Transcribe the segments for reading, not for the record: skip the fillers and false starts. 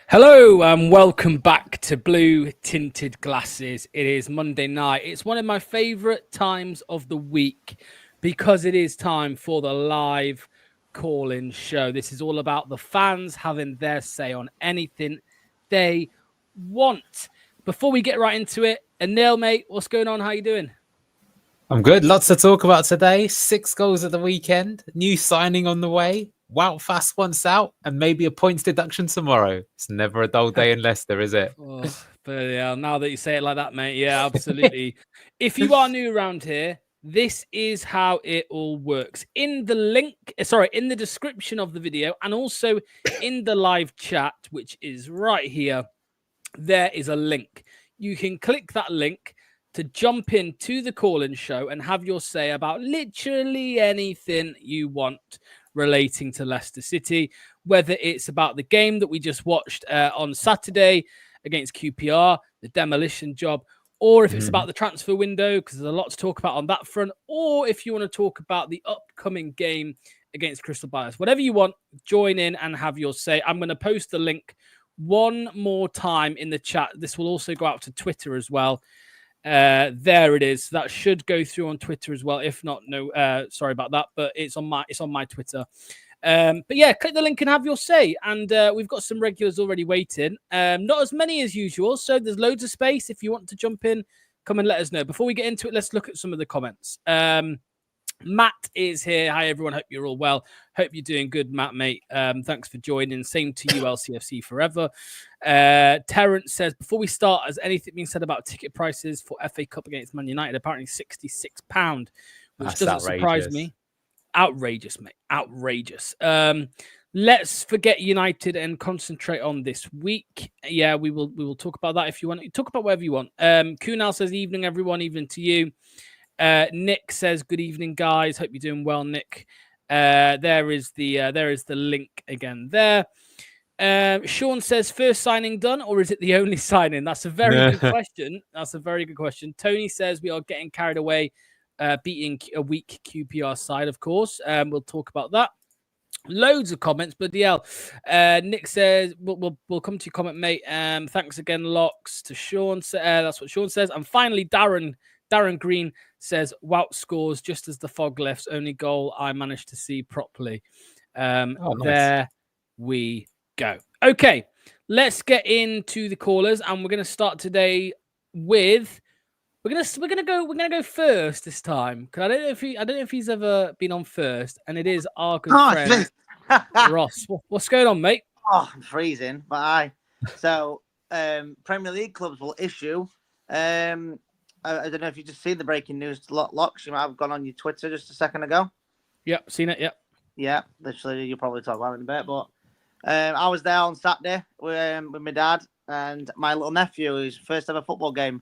Hello and welcome back to Blue Tinted Glasses. It is Monday night. It's one of my favourite times of the week because it is time for the live call-in show. This is all about the fans having their say on anything they want. Before we get right into it, Anil, mate, what's going on? How you doing? I'm good. Lots to talk about today. 6 goals at the weekend. New signing on the way. Wout fast once out, and maybe a points deduction tomorrow. It's never a dull day in Leicester, is it? Oh, but yeah, now that you say it like that, mate, yeah, absolutely. If you are new around here, this is how it all works. In the in the description of the video, and also in the live chat, which is right here, there is a link. You can click that link to jump into the call-in show and have your say about literally anything you want relating to Leicester City, whether it's about the game that we just watched on Saturday against QPR, the demolition job, or if it's about the transfer window, because there's a lot to talk about on that front, or if you want to talk about the upcoming game against Crystal Palace. Whatever you want, join in and have your say. I'm going to post the link one more time in the chat. This will also go out to Twitter as well. There it is. That should go through on Twitter as well. If not, no, sorry about that, but it's on my Twitter. But yeah, click the link and have your say. And we've got some regulars already waiting. Not as many as usual, so there's loads of space. If you want to jump in, come and let us know. Before we get into it, let's look at some of the comments. Matt is here. Hi, everyone. Hope you're all well. Hope you're doing good, Matt, mate. Thanks for joining. Same to you, LCFC forever. Terrence says, before we start, has anything been said about ticket prices for FA Cup against Man United? Apparently £66, which doesn't surprise me. Outrageous, mate. Outrageous. Let's forget United and concentrate on this week. Yeah, we will talk about that if you want. Talk about whatever you want. Kunal says, evening, everyone. Evening to you. Nick says, good evening, guys. Hope you're doing well, Nick. There is the link again there. Sean says, first signing done, or is it the only signing? That's a very good question. That's a very good question. Tony says we are getting carried away, beating a weak QPR side, of course. We'll talk about that. Loads of comments, bloody hell. Nick says, we'll come to your comment, mate. Thanks again, Locks, to Sean. That's what Sean says. And finally, Darren Green says, Wout scores just as the fog lifts. Only goal I managed to see properly. Nice. There we go. Okay, let's get into the callers, and we're going to start today with. We're gonna go first this time, because I don't know if he's ever been on first, and it is our good friend Ross. What's going on, mate? Oh, I'm freezing, but aye. So Premier League clubs will issue. I don't know if you just seen the breaking news. Locks, you might have gone on your Twitter just a second ago. Yep, seen it. Yep. Yeah, literally, you'll probably talk about it in a bit. But I was there on Saturday with my dad and my little nephew, his first ever football game.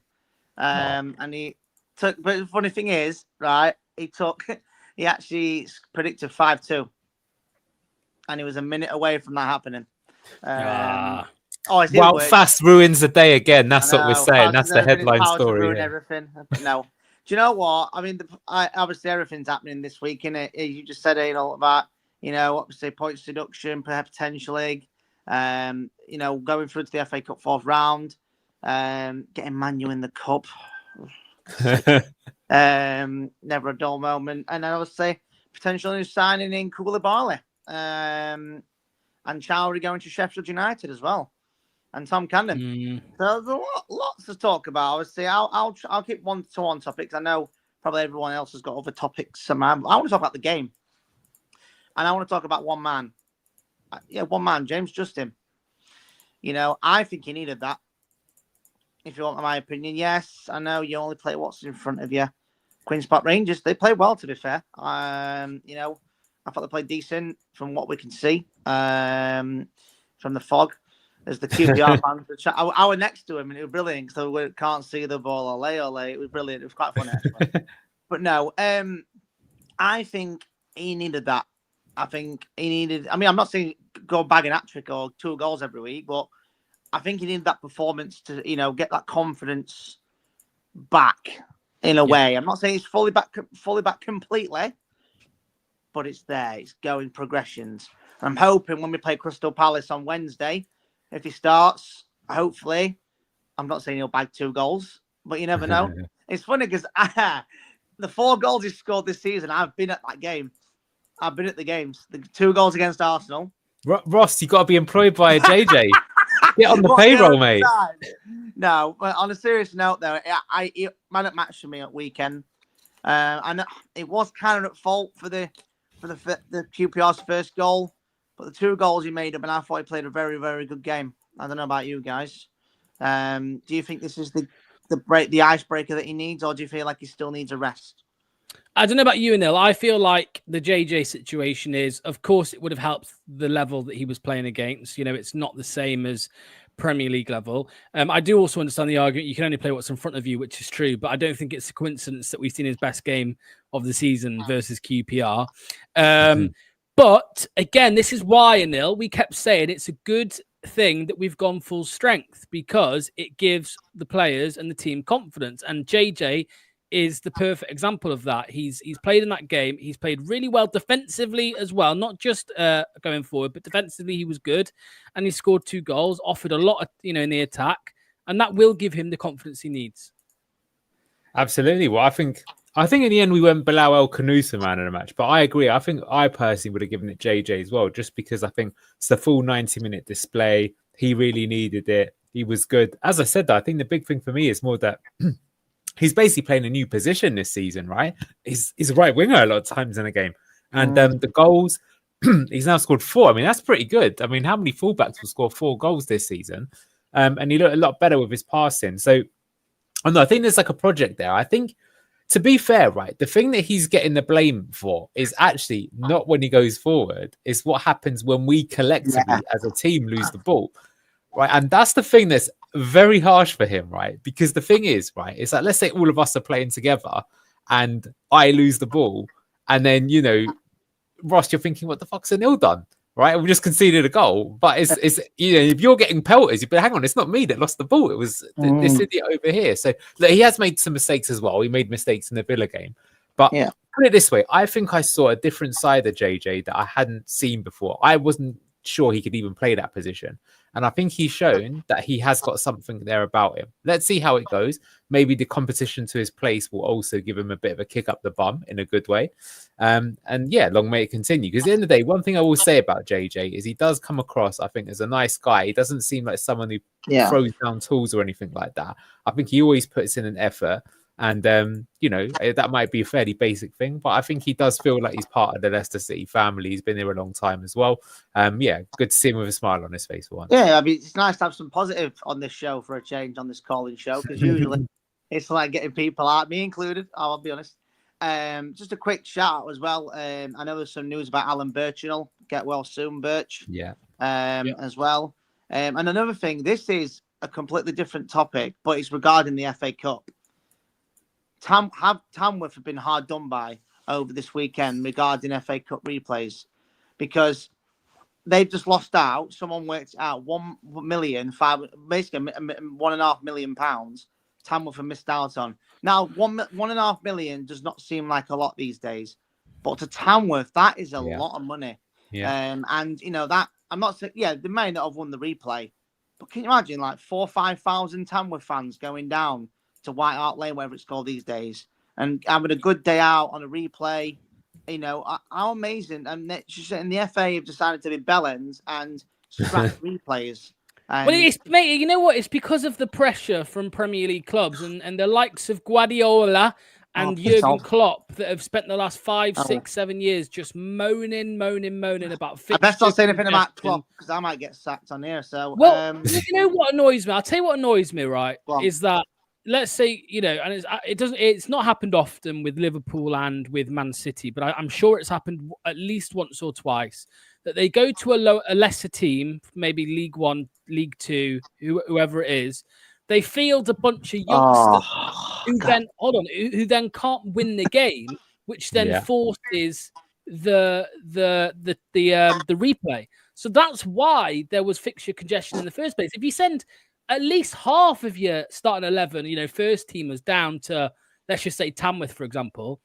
And he took. But the funny thing is, right? He actually predicted 5-2, and he was a minute away from that happening. Well, fast ruins the day again. That's what we're saying. That's the headline story. Ruin everything. No, do you know what? I mean, obviously everything's happening this week, innit? You just said it all about, obviously points deduction, potentially, going through to the FA Cup fourth round, getting Man U in the cup. Never a dull moment. And I would say potentially signing in Koulibaly, and Chowdhury going to Sheffield United as well. And Tom Camden. So there's lots to talk about. Obviously, I'll keep one to one topics. I know probably everyone else has got other topics. I want to talk about the game, and I want to talk about one man. One man, James Justin. I think he needed that. If you want my opinion, yes. I know you only play what's in front of you. Queen's Park Rangers, they played well, to be fair. I thought they played decent from what we can see from the fog. As the QPR fans, I was next to him and it was brilliant. So we can't see the ball. Ole. It was brilliant. It was quite funny, actually. But no, I think he needed that. I think he needed. I mean, I'm not saying go bag an hat-trick or 2 goals every week, but I think he needed that performance to, get that confidence back in a way. I'm not saying it's fully back completely, but it's there. It's going progressions. I'm hoping when we play Crystal Palace on Wednesday, if he starts, hopefully, I'm not saying he'll bag 2 goals, but you never know. It's funny because the 4 goals he scored this season, I've been at that game. I've been at the games. The 2 goals against Arsenal. Ross, you got to be employed by a JJ. Get on the payroll, mate. No, but on a serious note, though, he man at match for me at weekend. And it was kind of at fault for the QPR's first goal, but the 2 goals he made up, and I thought he played a very, very good game. I don't know about you guys. Do you think this is the icebreaker that he needs, or do you feel like he still needs a rest? I don't know about you, Anil. I feel like the JJ situation is, of course, it would have helped the level that he was playing against. You know, it's not the same as Premier League level. I do also understand the argument you can only play what's in front of you, which is true, but I don't think it's a coincidence that we've seen his best game of the season versus QPR. But again, this is why, Anil, we kept saying it's a good thing that we've gone full strength, because it gives the players and the team confidence. And JJ is the perfect example of that. He's played in that game. He's played really well defensively as well, not just going forward, but defensively he was good, and he scored 2 goals, offered a lot of, in the attack, and that will give him the confidence he needs. Absolutely. Well, I think in the end we went Bilal El Khanoussa man in the match, but I agree. I think I personally would have given it JJ as well, just because I think it's the full 90-minute display. He really needed it. He was good. As I said, though, I think the big thing for me is more that he's basically playing a new position this season, right? He's a right winger a lot of times in a game. And the goals, he's now scored 4. I mean, that's pretty good. I mean, how many fullbacks will score 4 goals this season? And he looked a lot better with his passing. So, I think there's like a project there. I think, to be fair, right, the thing that he's getting the blame for is actually not when he goes forward. It's what happens when we collectively as a team lose the ball. Right. And that's the thing that's very harsh for him, right? Because the thing is, right, it's like, let's say all of us are playing together and I lose the ball. And then, Ross, you're thinking, what the fuck's Anil done? Right. We just conceded a goal. But it's if you're getting pelters, but hang on, it's not me that lost the ball. It was this idiot over here. So he has made some mistakes as well. He made mistakes in the Villa game. But put it this way, I think I saw a different side of JJ that I hadn't seen before. I wasn't sure he could even play that position. And I think he's shown that he has got something there about him. Let's see how it goes. Maybe the competition to his place will also give him a bit of a kick up the bum in a good way. And long may it continue. Because at the end of the day, one thing I will say about JJ is he does come across, I think, as a nice guy. He doesn't seem like someone who throws down tools or anything like that. I think he always puts in an effort. And, that might be a fairly basic thing, but I think he does feel like he's part of the Leicester City family. He's been here a long time as well. Good to see him with a smile on his face for once. Yeah, I mean, it's nice to have some positive on this show for a change, on this calling show, because usually it's like getting people out, me included, I'll be honest. Just a quick shout out as well. I know there's some news about Alan Birchinall. Get well soon, Birch. As well. And another thing, this is a completely different topic, but it's regarding the FA Cup. Tamworth have been hard done by over this weekend regarding FA Cup replays, because they've just lost out. Someone worked out £1.5 million Tamworth have missed out on. Now, £1.5 million does not seem like a lot these days, but to Tamworth, that is a lot of money. And that I'm not saying, they may not have won the replay, but can you imagine like 4,000 or 5,000 Tamworth fans going down to White Hart Lane, whatever it's called these days, and having a good day out on a replay? How amazing. And the FA have decided to be bellends and scrap replays. Well, mate, you know what? It's because of the pressure from Premier League clubs and the likes of Guardiola and Jurgen Klopp that have spent the last 5, 6, 7 years just moaning about fixtures. I best not say anything about Klopp, because I might get sacked on here. So, you know what annoys me? I'll tell you what annoys me, right? Is that, let's say, and it's not happened often with Liverpool and with Man City, but I'm sure it's happened at least once or twice, that they go to a lesser team, maybe League One, League Two, whoever it is. They field a bunch of youngsters who then can't win the game, which then forces the replay. So that's why there was fixture congestion in the first place. If you send at least half of your starting 11, first teamers down to, let's just say Tamworth, for example,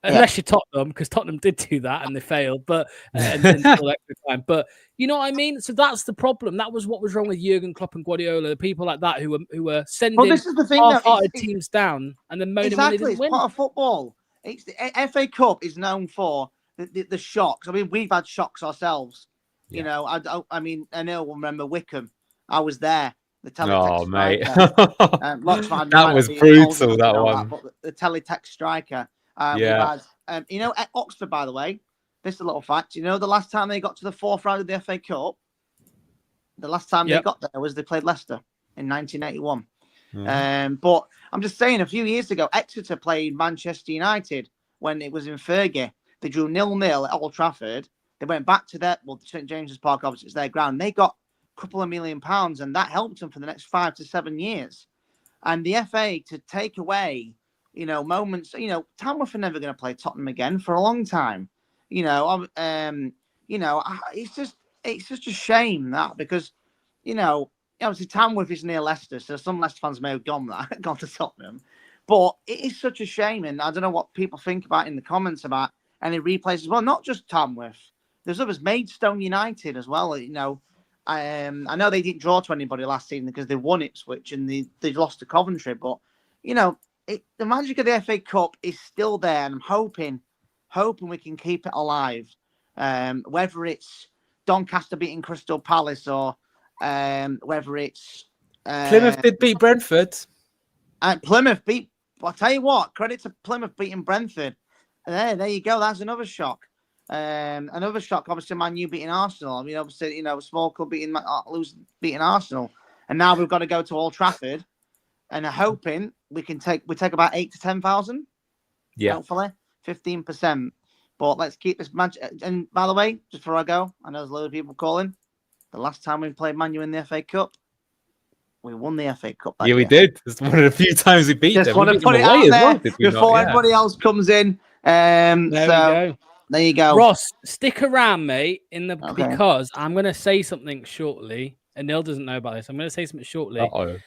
Unless you're Tottenham, because Tottenham did do that and they failed, but until extra time. But you know what I mean? So that's the problem. That was what was wrong with Jurgen Klopp and Guardiola, people like that who were sending this is the thing, half-hearted teams down and then moaning when they didn't win. It's part of football. It's the FA Cup is known for the shocks. I mean, we've had shocks ourselves. You know, I mean, I know. Remember Wickham? I was there. The teletext mate. That was brutal. That one. But the teletext striker. We've had, you know, at Oxford, by the way, this is a little fact. You know, the last time they got to the fourth round of the FA Cup, the last time they got there was they played Leicester in 1981. But I'm just saying, a few years ago, Exeter played Manchester United when it was in Fergie. They drew 0-0 at Old Trafford. They went back to St James's Park, obviously it's their ground. They got a couple of £1 million, and that helped them for the next 5 to 7 years. And the FA to take away, you know, moments, you know, Tamworth are never going to play Tottenham again for a long time. You know, it's just a shame that, because, you know, obviously Tamworth is near Leicester, so some Leicester fans may have gone to Tottenham. But it is such a shame, and I don't know what people think about in the comments about any replays as well. Not just Tamworth. There's others, Maidstone United as well. You know, I know they didn't draw to anybody last season because they won Ipswich and they lost to Coventry. But, you know, the magic of the FA Cup is still there, and I'm hoping we can keep it alive. Whether it's Doncaster beating Crystal Palace or whether it's Plymouth did beat Brentford. Plymouth beat. I'll tell you what, credit to Plymouth beating Brentford. There you go. That's another shock. Another shock, obviously, Man U beating Arsenal. I mean, obviously, you know, a small club beating Arsenal, and now we've got to go to Old Trafford, and are hoping we take about 8,000 to 10,000. Yeah, hopefully 15%. But let's keep this match. And by the way, just before I go, I know there's a lot of people calling. The last time we played Man U in the FA Cup, we won the FA Cup. Yeah, we did. It's one of the few times we beat them. Just want to put it out there before everybody else comes in. There we go. There you go. Ross, stick around, mate, because I'm going to say something shortly, and Neil doesn't know about this. I'm going to say something shortly. You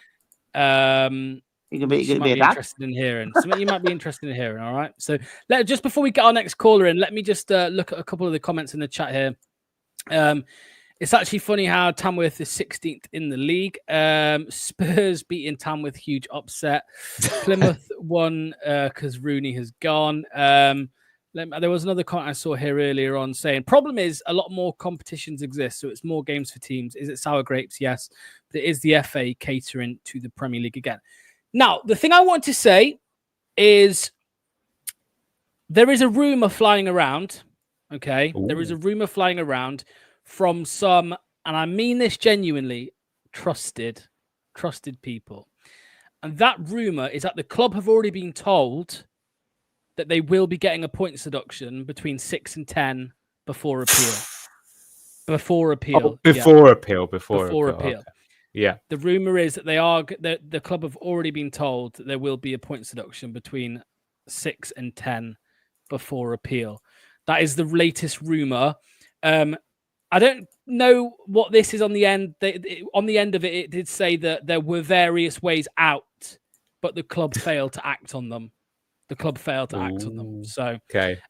can be interested in hearing. Something you might be interested in hearing, all right? So just before we get our next caller in, let me just look at a couple of the comments in the chat here. It's actually funny how Tamworth is 16th in the league. Spurs beating Tamworth, huge upset. Plymouth won because Rooney has gone. There was another comment I saw here earlier on saying, problem is a lot more competitions exist, so it's more games for teams. Is it sour grapes? Yes. But it is the FA catering to the Premier League again. Now, the thing I want to say is there is a rumor flying around, okay? Ooh. There is a rumor flying around from some, and I mean this genuinely, trusted people. And that rumor is that the club have already been told that they will be getting a points deduction between 6 and 10 before appeal. Before appeal. Okay. Yeah. The rumor is that the club have already been told that there will be a points deduction between 6 and 10 before appeal. That is the latest rumor. I don't know what this is on the end. On the end of it, it did say that there were various ways out, but the club failed to act on them. So,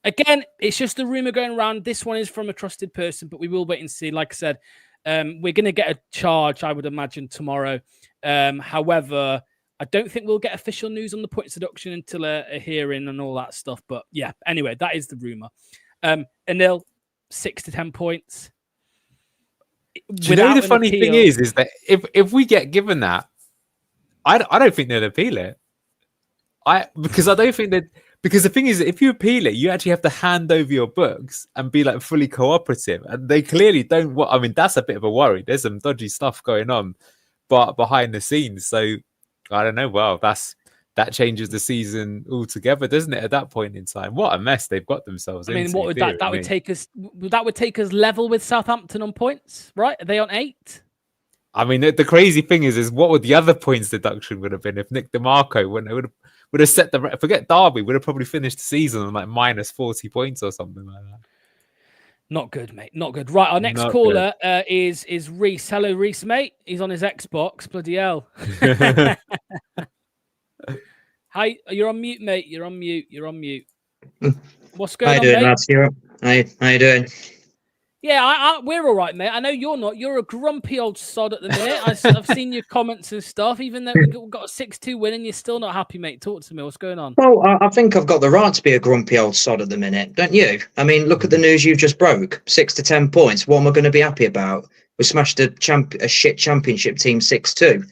again, it's just a rumor going around. This one is from a trusted person, but we will wait and see. Like I said, we're going to get a charge, I would imagine, tomorrow. However, I don't think we'll get official news on the points deduction until a hearing and all that stuff. But yeah, anyway, that is the rumor. Anil, 6 to 10 points. Do you know the funny thing is that if we get given that, I don't think they'll appeal it. Because I don't think that, because the thing is, if you appeal it, you actually have to hand over your books and be like fully cooperative, and they clearly don't. I mean, that's a bit of a worry. There's some dodgy stuff going on, but behind the scenes. So I don't know. Well, that changes the season altogether, doesn't it? At that point in time, what a mess they've got themselves. I mean, what would that would take us? That would take us level with Southampton on points, right? Are they on 8? I mean, the crazy thing is what would the other points deduction would have been if Nick DeMarco would have set the, forget Derby, would have probably finished the season on like minus 40 points or something like that. Not good, mate. Not good. Right, our next caller is Reese. Hello, Reese, mate. He's on his Xbox. Bloody hell. Hi, you're on mute, mate. You're on mute. What's How going you on, doing, mate? lads? How you doing? Yeah, we're all right, mate. I know you're not. You're a grumpy old sod at the minute. I've seen your comments and stuff. Even though we got a 6-2 win, and you're still not happy, mate. Talk to me. What's going on? Well, I think I've got the right to be a grumpy old sod at the minute, don't you? I mean, look at the news you've just broke. 6 to 10 points. What am I going to be happy about? We smashed a shit championship team 6-2.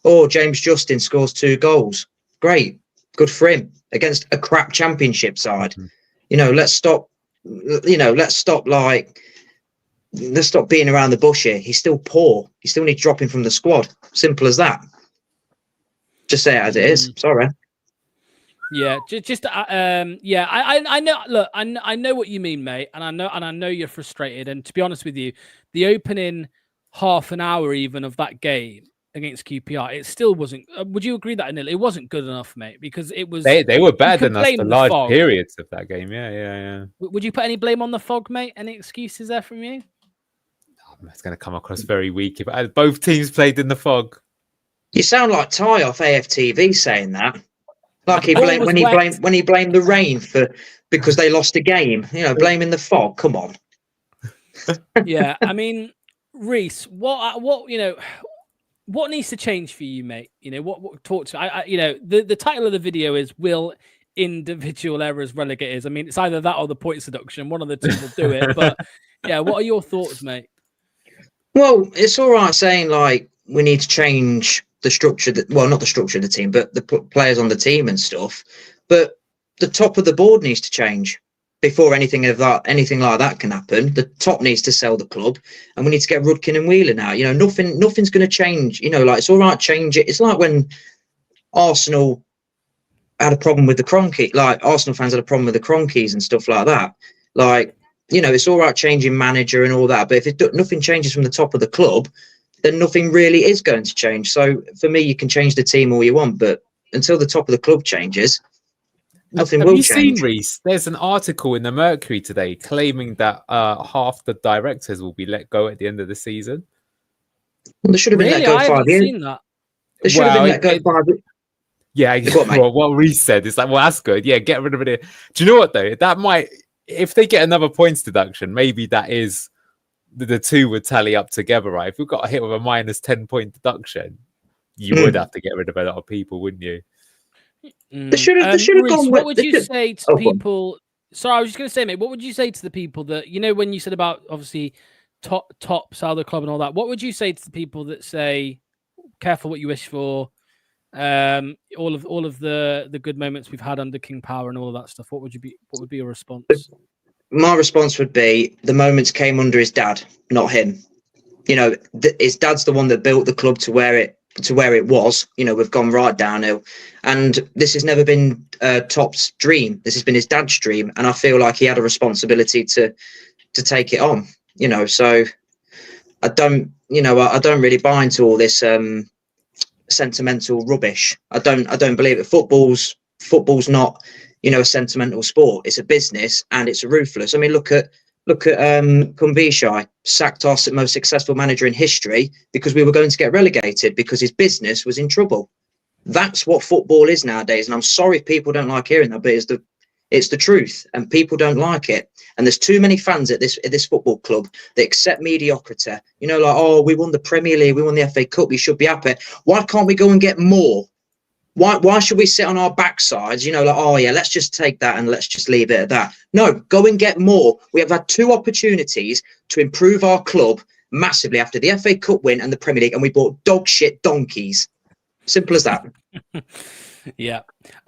Oh, James Justin scores 2 goals. Great. Good for him. Against a crap championship side. You know, let's stop being around the bush here. He's still poor. He still needs dropping from the squad. Simple as that. Just say it as it is. Sorry. Yeah, yeah. I know. Look, I know what you mean, mate, and I know you're frustrated. And to be honest with you, the opening half an hour even of that game against QPR, it still wasn't. Would you agree that it wasn't good enough, mate? Because it was. They were better than us for large fog. periods of that game. Yeah. Would you put any blame on the fog, mate? Any excuses there from you? It's going to come across very weak if both teams played in the fog. You sound like Ty off AFTV saying that. Like he blamed when he blamed the rain because they lost a game. You know, blaming the fog. Come on. Yeah, I mean, Reese, what needs to change for you, mate? You know, what talk to the title of the video is "Will Individual Errors Relegate Us?" I mean, it's either that or the points deduction. One of the two will do it. But yeah, what are your thoughts, mate? Well, it's all right saying like we need to change the structure not the structure of the team, but the players on the team and stuff. But the top of the board needs to change before anything like that can happen. The top needs to sell the club, and we need to get Rudkin and Whelan out. You know, nothing's going to change. You know, like it's all right, change it. It's like when Arsenal had a problem with the Kroenke, like Arsenal fans had a problem with the Kroenkes and stuff like that. Like, you know, it's all right changing manager and all that, but if nothing changes from the top of the club, then nothing really is going to change. So for me, you can change the team all you want, but until the top of the club changes, nothing will change. Have you seen, Reese? There's an article in the Mercury today claiming that half the directors will be let go at the end of the season. Well, they should have been let go 5 years. Seen that. They should have been let go 5 years. Yeah, what Reese said is like, well, that's good. Yeah, get rid of it. Do you know what though? That might, if they get another points deduction, maybe that is the two would tally up together, right? If we've got a hit with a minus 10-point deduction, you would have to get rid of a lot of people, wouldn't you? They should have Reece, gone. What would you say to people? Sorry, I was just going to say, mate. What would you say to the people that when you said about obviously tops out of the club and all that? What would you say to the people that say, "Careful what you wish for"? All of the good moments we've had under King Power and all of that stuff. What would be your response? My response would be the moments came under his dad, not him. You know, his dad's the one that built the club to where it was. You know, we've gone right downhill, and this has never been Top's dream. This has been his dad's dream, and I feel like he had a responsibility to take it on. You know, so I don't really buy into all this sentimental rubbish. I don't believe it. Football's not, a sentimental sport. It's a business and it's ruthless. I mean, look at Kumbishai sacked our most successful manager in history because we were going to get relegated because his business was in trouble. That's what football is nowadays, and I'm sorry if people don't like hearing that, but it's the truth, and people don't like it. And there's too many fans at this football club that accept mediocrity. You know, like, oh, we won the Premier League, we won the FA Cup, we should be happy. Why can't we go and get more? Why should we sit on our backsides? You know, like, oh yeah, let's just take that and let's just leave it at that. No, go and get more. We have had 2 opportunities to improve our club massively after the FA Cup win and the Premier League, and we bought dog shit donkeys. Simple as that. Yeah,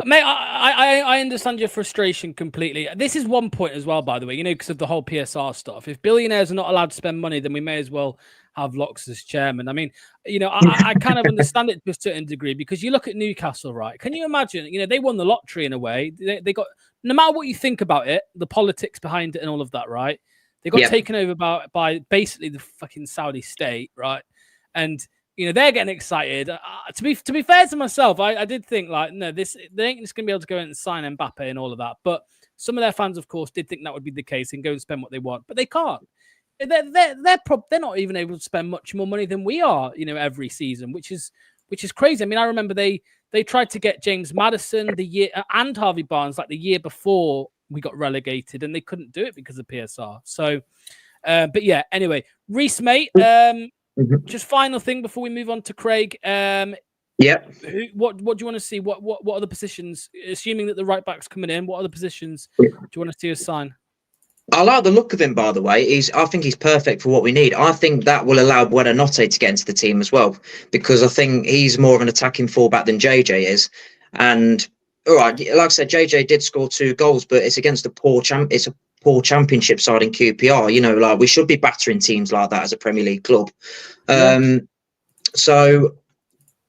mate, I understand your frustration completely. This is one point as well, by the way, because of the whole PSR stuff. If billionaires are not allowed to spend money, then we may as well have Locks as chairman. I mean, I kind of understand it to a certain degree, because you look at Newcastle, right? Can you imagine, they won the lottery in a way. They got, no matter what you think about it, the politics behind it and all of that, right? They got taken over by basically the fucking Saudi state, right? And they're getting excited. To be fair to myself, I did think like, no, they ain't just going to be able to go and sign Mbappe and all of that. But some of their fans, of course, did think that would be the case and go and spend what they want. But they can't. They're not even able to spend much more money than we are, every season, which is crazy. I mean, I remember they tried to get James Maddison the year and Harvey Barnes like the year before we got relegated, and they couldn't do it because of PSR. So, but yeah, anyway, Reese, mate, just final thing before we move on to Craig. What do you want to see? What are the positions? Assuming that the right back's coming in, what other positions do you want to see us sign? I like the look of him, by the way. I think he's perfect for what we need. I think that will allow Buonanotte to get into the team as well, because I think he's more of an attacking fullback than JJ is. And all right, like I said, JJ did score 2 goals, but it's against a poor championship side in QPR. You know, like we should be battering teams like that as a Premier League club. So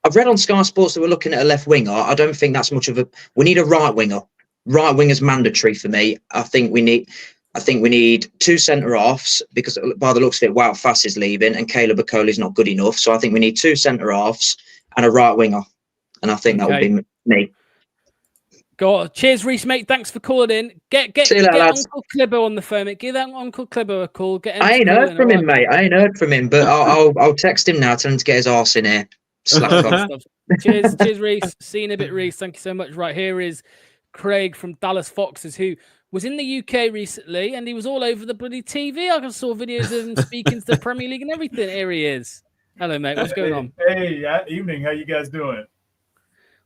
I've read on Sky Sports that we're looking at a left winger. I don't think that's much of a. We need a right winger. Right winger's mandatory for me. I think we need 2 centre-halves, because by the looks of it, Wout Fass is leaving and Caleb Okoli's not good enough. So I think we need 2 centre-halves and a right winger. And I think that will be me. Go on. Cheers, Reese, mate. Thanks for calling in. Get Uncle Clibbo on the phone, mate. Give that Uncle Clibbo a call. I ain't heard from him, mate. I ain't heard from him, but I'll text him now, tell him to get his arse in here. Cheers, Reese. See you in a bit, Reese. Thank you so much. Right, here is Craig from Dallas Foxes, who was in the UK recently, and he was all over the bloody TV. I saw videos of him speaking to the Premier League and everything. Here he is. Hello, mate. What's going on? Hey, evening. How you guys doing?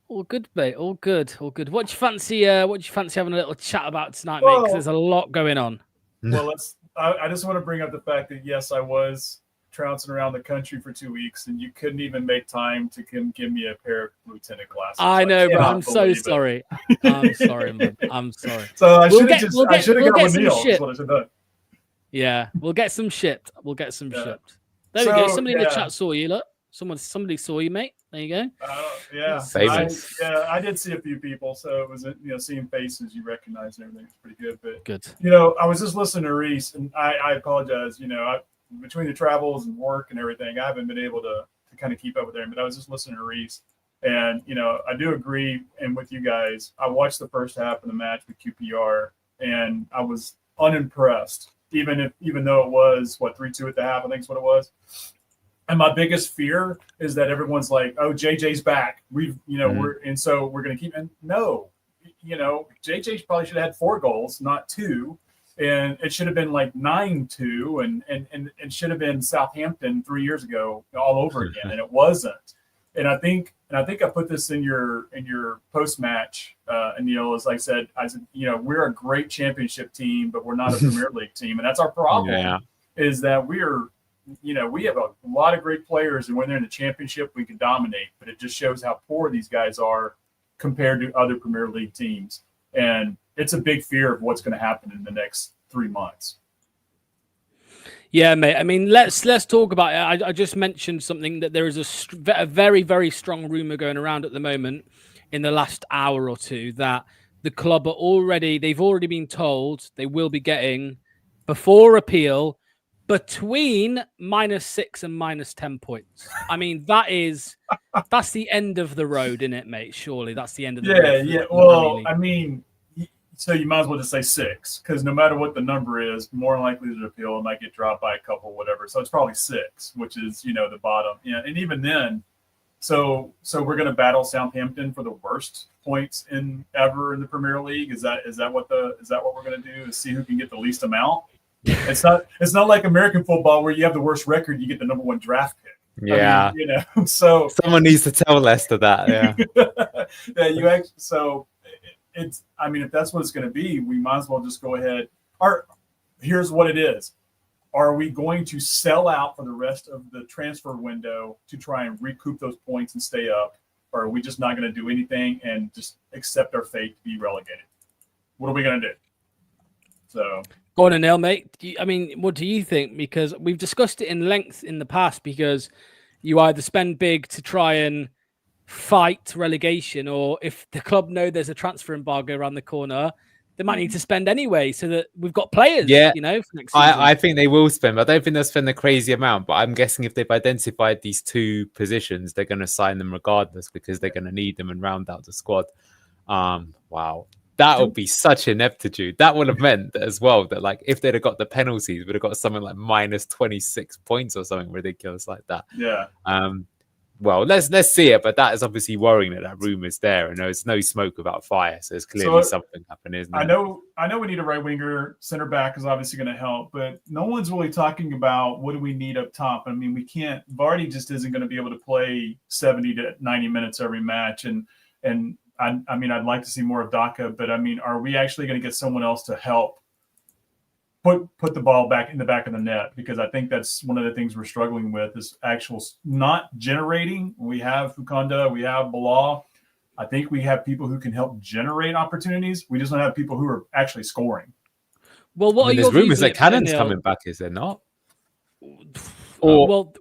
All good, mate. All good. What do you fancy? Having a little chat about tonight, mate? Because there's a lot going on. Well, I just want to bring up the fact that yes, I was trouncing around the country for 2 weeks, and you couldn't even make time to give me a pair of lieutenant glasses. I know, but I'm so sorry. I'm sorry, man. I'm sorry. So I should have got with Neil. That's what I should have done. Yeah, we'll get some shipped. Shipped. There we go. Somebody in the chat saw you. Look, somebody saw you, mate. There you go. I did see a few people, so it was seeing faces you recognize and everything. It's pretty good. But good. I was just listening to Reese, and I apologize. Between the travels and work and everything, I haven't been able to kind of keep up with them. But I was just listening to Reese, and I do agree. And with you guys, I watched the first half of the match with QPR, and I was unimpressed. Even though it was 3-2 at the half, I think is what it was. And my biggest fear is that everyone's like, "Oh, JJ's back. We're going to keep." And no, JJ probably should have had 4 goals, not 2. And it should have been like 9-2, and it should have been Southampton 3 years ago all over again, and it wasn't. And I think I put this in your post match, Neil, as I said, we're a great championship team, but we're not a Premier League team, and that's our problem. Is that we have a lot of great players, and when they're in the championship, we can dominate. But it just shows how poor these guys are compared to other Premier League teams, and it's a big fear of what's going to happen in the next 3 months. Yeah, mate. I mean, let's talk about it. I just mentioned something that there is a very, very strong rumor going around at the moment in the last hour or two that the club they've already been told they will be getting, before appeal, between -6 and -10 points. I mean, that's the end of the road, isn't it, mate? Surely that's the end of the road. Yeah. Well, I mean, so you might as well just say 6, because no matter what the number is, more likely to appeal, it might get dropped by a couple, whatever. So it's probably 6, which is the bottom. Yeah, and even then, so we're going to battle Southampton for the worst points ever in the Premier League. Is that what we're going to do? Is see who can get the least amount? It's not like American football where you have the worst record, you get the number 1 draft pick. Yeah, I mean, so someone needs to tell Leicester that. Yeah, it's. I mean, if that's what it's going to be, we might as well just go ahead. Here's what it is: are we going to sell out for the rest of the transfer window to try and recoup those points and stay up, or are we just not going to do anything and just accept our fate to be relegated? What are we going to do? So. Go on, Anil, mate. What do you think? Because we've discussed it in length in the past, because you either spend big to try and fight relegation, or if the club know there's a transfer embargo around the corner, they might need to spend anyway, so that we've got players, for next season. I think they will spend. I don't think they'll spend a crazy amount, but I'm guessing if they've identified these 2 positions, they're going to sign them regardless, because they're going to need them and round out the squad. Wow. That would be such ineptitude. That would have meant as well that, like, if they'd have got the penalties, we'd have got something like -26 points or something ridiculous like that. Yeah. well, let's see it. But that is obviously worrying that rumor's there, and there's no smoke without fire. So there's clearly something happening, isn't there? I know we need a right winger. Center back is obviously going to help, but no one's really talking about what do we need up top. I mean, we can't. Vardy just isn't going to be able to play 70 to 90 minutes every match, and I mean, I'd like to see more of Daka, but I mean, are we actually going to get someone else to help put the ball back in the back of the net? Because I think that's one of the things we're struggling with is actual not generating. We have Fukanda, we have Bilal. I think we have people who can help generate opportunities. We just don't have people who are actually scoring. Well, what are your there's rumors views that Cannon's coming back, is there not? Or well,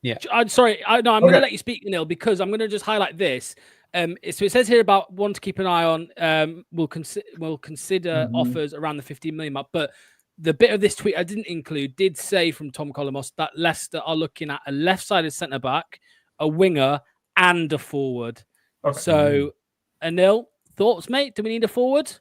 yeah. I'm sorry. I'm going to let you speak, Neil, because I'm going to just highlight this. So it says here about one to keep an eye on. We'll consider offers around the 15 million mark, but the bit of this tweet I didn't include did say from Tom Colomos that Leicester are looking at a left-sided centre-back, a winger, and a forward. Okay. So, Anil, thoughts, mate? Do we need a forward?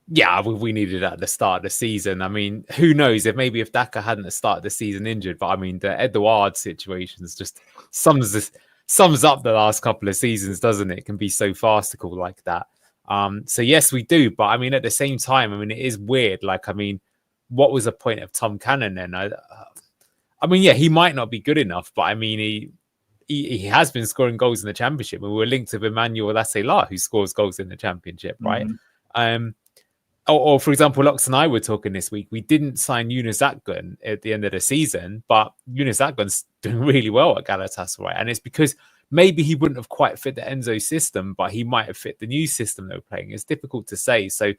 Yeah, we needed it at the start of the season. I mean, who knows if Daka hadn't started the season injured, but I mean, the Edouard situation just sums up the last couple of seasons, doesn't it? It can be so farcical like that. So yes, we do. But I mean, at the same time, I mean, it is weird. Like, I mean, what was the point of Tom Cannon then? I mean, yeah, he might not be good enough, but I mean, he has been scoring goals in the championship. And we were linked with Emmanuel Lascelles, who scores goals in the championship, right? Or for example, Lux and I were talking this week. We didn't sign Yunus Akgün at the end of the season, but Yunus Akgün's doing really well at Galatasaray. And it's because maybe he wouldn't have quite fit the Enzo system, but he might have fit the new system they were playing. It's difficult to say. So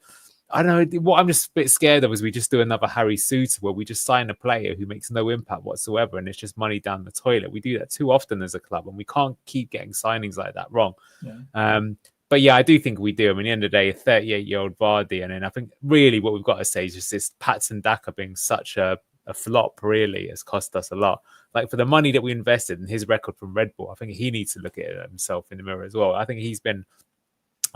I don't know. What I'm just a bit scared of is we just do another Harry Souttar where we just sign a player who makes no impact whatsoever and it's just money down the toilet. We do that too often as a club and we can't keep getting signings like that wrong. Yeah. But yeah, I do think we do. I mean, at the end of the day, a 38-year-old Vardy. And then I think really what we've got to say is just this Patson Daka being such a flop really has cost us a lot. Like for the money that we invested in his record from Red Bull, I think he needs to look at himself in the mirror as well. I think he's been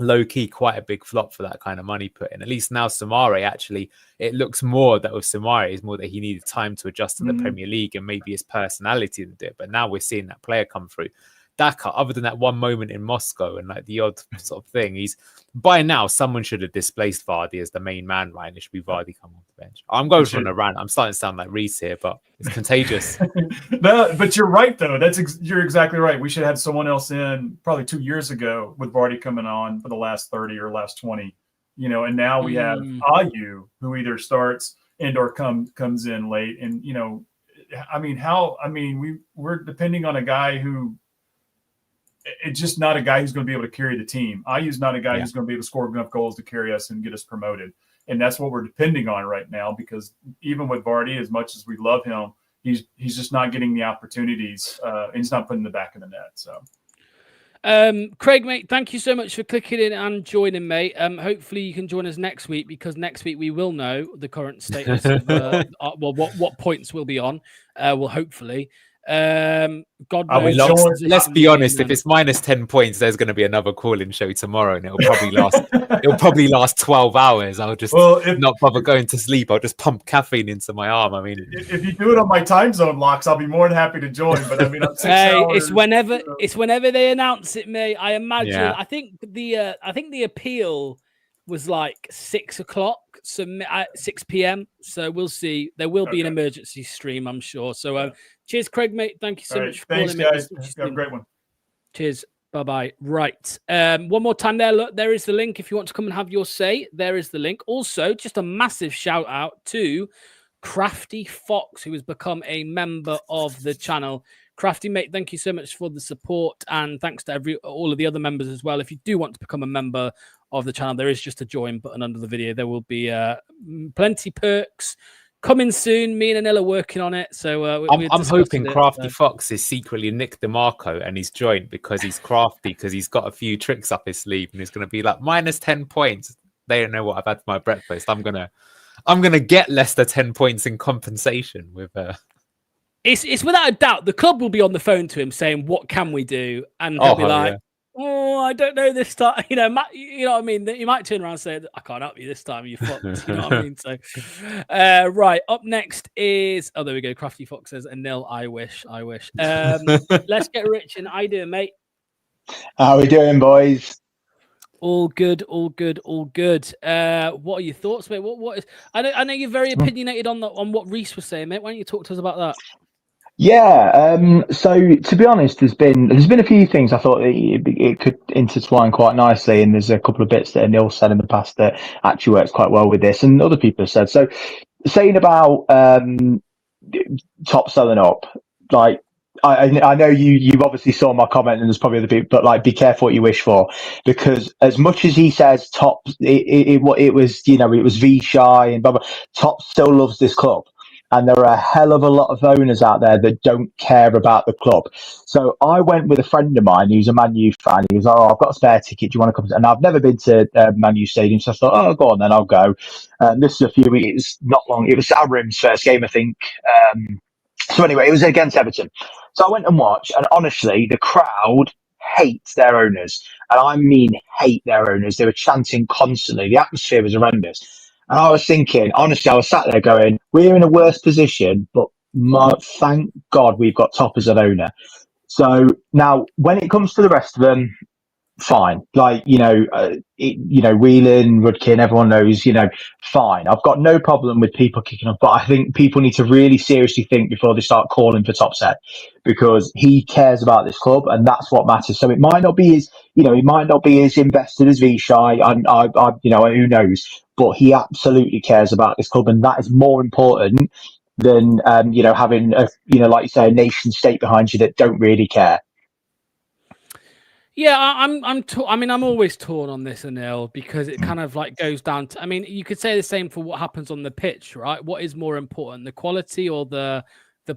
low-key quite a big flop for that kind of money put in. At least now Samare, actually, it looks more that with Samare is more that he needed time to adjust to the Premier League and maybe his personality to do it. But now we're seeing that player come through. Daka, other than that one moment in Moscow and like the odd sort of thing, he's by now someone should have displaced Vardy as the main man, right? And it should be Vardy come off the bench. I'm going on a rant. I'm starting to sound like Reese here, but it's contagious. No, but you're right though. You're exactly right. We should have had someone else in probably 2 years ago with Vardy coming on for the last 30 or last 20. You know, and now we have Ayew who either starts and or comes in late. And you know, we're depending on a guy who. It's just not a guy who's going to be able to carry the team. Ayew's not a guy who's going to be able to score enough goals to carry us and get us promoted. And that's what we're depending on right now, because even with Vardy, as much as we love him, he's just not getting the opportunities. And he's not putting the back of the net. So, Craig, mate, thank you so much for clicking in and joining, mate. Hopefully you can join us next week, because next week we will know the current status of what points we'll be on. Well, hopefully. God knows. Let's be honest. If it's minus 10 points, there's going to be another call-in show tomorrow, and it'll probably last 12 hours. I'll just not bother going to sleep. I'll just pump caffeine into my arm. I mean, if you do it on my time zone locks, I'll be more than happy to join. But I mean, I'm 6 hours. It's whenever they announce it, mate. I imagine. Yeah. I think the appeal was like 6 o'clock, so 6 p.m. So we'll see. There will be an emergency stream, I'm sure. So cheers, Craig, mate. Thank you so much for calling, guys. Have a great one. Cheers. Bye-bye. Right. One more time there. Look, there is the link. If you want to come and have your say, there is the link. Also, just a massive shout out to Crafty Fox, who has become a member of the channel. Crafty, mate, thank you so much for the support, and thanks to all of the other members as well. If you do want to become a member of the channel, there is just a join button under the video. There will be plenty perks coming soon. Me and Anil are working on it, so I'm hoping Crafty Fox is secretly Nick DeMarco and he's joined because he's crafty, because he's got a few tricks up his sleeve, and he's going to be like minus 10 points. They don't know what I've had for my breakfast. I'm gonna get Leicester 10 points in compensation with. It's without a doubt the club will be on the phone to him saying, "What can we do?" And he'll be like, "Oh, I don't know this time. You know, you know what I mean? You might turn around and say, I can't help you this time. You fucked. You know what I mean? So, right. Up next is, oh, there we go. Crafty Fox says, a nil. I wish. Let's get Rich and I do, mate. How we doing, boys? All good. What are your thoughts, mate? What is? I know you're very opinionated on what Reese was saying, mate. Why don't you talk to us about that? Yeah. So to be honest, there's been a few things I thought it could intertwine quite nicely, and there's a couple of bits that Neil said in the past that actually works quite well with this, and other people have said. So saying about top selling up, like. I know you obviously saw my comment, and there's probably other people, but like, be careful what you wish for, because as much as he says Top, it was, you know, it was V shy and blah, blah, Top still loves this club, and there are a hell of a lot of owners out there that don't care about the club. So I went with a friend of mine who's a Man U fan. He was like, "Oh, I've got a spare ticket. Do you want to come?" And I've never been to Man U Stadium, so I thought, "Oh, go on, then I'll go." This is a few weeks, not long. It was Aram's first game, I think. So anyway, it was against Everton. So I went and watched, and honestly, the crowd hates their owners. And I mean hate their owners. They were chanting constantly. The atmosphere was horrendous. And I was thinking, honestly, I was sat there going, we're in a worse position, but thank God we've got Top as an owner. So now, when it comes to the rest of them, fine. Like, Whelan, Rudkin, everyone knows, fine. I've got no problem with people kicking off, but I think people need to really seriously think before they start calling for Top set, because he cares about this club, and that's what matters. So it might not be as invested as Vishai, who knows, but he absolutely cares about this club, and that is more important than, having like you say, a nation state behind you that don't really care. Yeah, I'm always torn on this, Anil, because it kind of like goes down to, you could say the same for what happens on the pitch, right? What is more important, the quality or the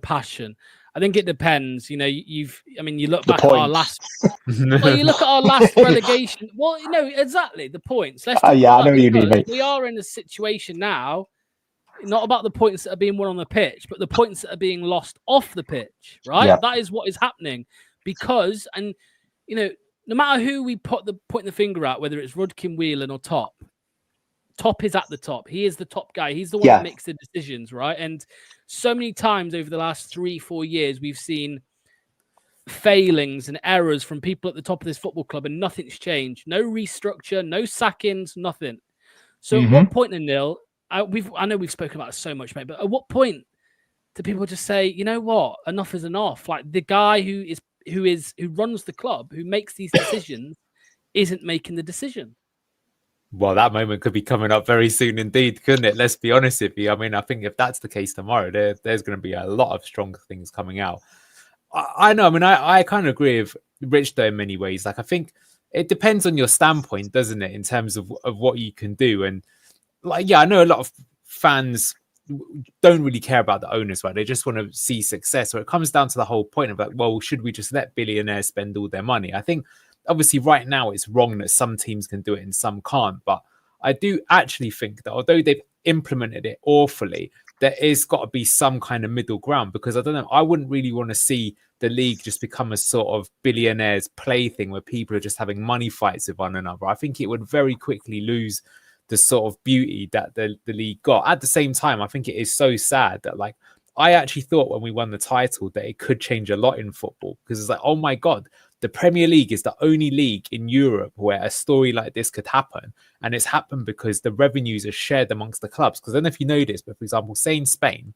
passion? I think it depends. You look back at our last, you look at our last relegation. Well, exactly the points. Let's talk I know what you mean, mate. We are in a situation now, not about the points that are being won on the pitch, but the points that are being lost off the pitch, right? Yeah. That is what is happening because, no matter who we pointing the finger at, whether it's Rudkin, Whelan, or Top is at the top. He is the top guy. He's the one that makes the decisions, right? And so many times over the last 3-4 years, we've seen failings and errors from people at the top of this football club, and nothing's changed. No restructure, no sackings, nothing. So at what point, Anil, I know we've spoken about it so much, mate, but at what point do people just say, you know what, enough is enough? Like the guy who runs the club, who makes these decisions, isn't making the decision. Well, that moment could be coming up very soon indeed, couldn't it? Let's be honest with you. I think if that's the case tomorrow, there's going to be a lot of strong things coming out. I know. I kind of agree with Rich though in many ways. Like, I think it depends on your standpoint, doesn't it, in terms of what you can do. And like, yeah, I know a lot of fans don't really care about the owners, right? They just want to see success. So it comes down to the whole point of like, well, should we just let billionaires spend all their money? I think obviously right now it's wrong that some teams can do it and some can't, but I do actually think that although they've implemented it awfully, there is got to be some kind of middle ground, because I don't know, I wouldn't really want to see the league just become a sort of billionaires plaything where people are just having money fights with one another. I think it would very quickly lose the sort of beauty that the league got. At the same time, I think it is so sad that, like, I actually thought when we won the title that it could change a lot in football, because it's like, oh my God, the Premier League is the only league in Europe where a story like this could happen. And it's happened because the revenues are shared amongst the clubs. Because I don't know if you know this, but for example, say in Spain,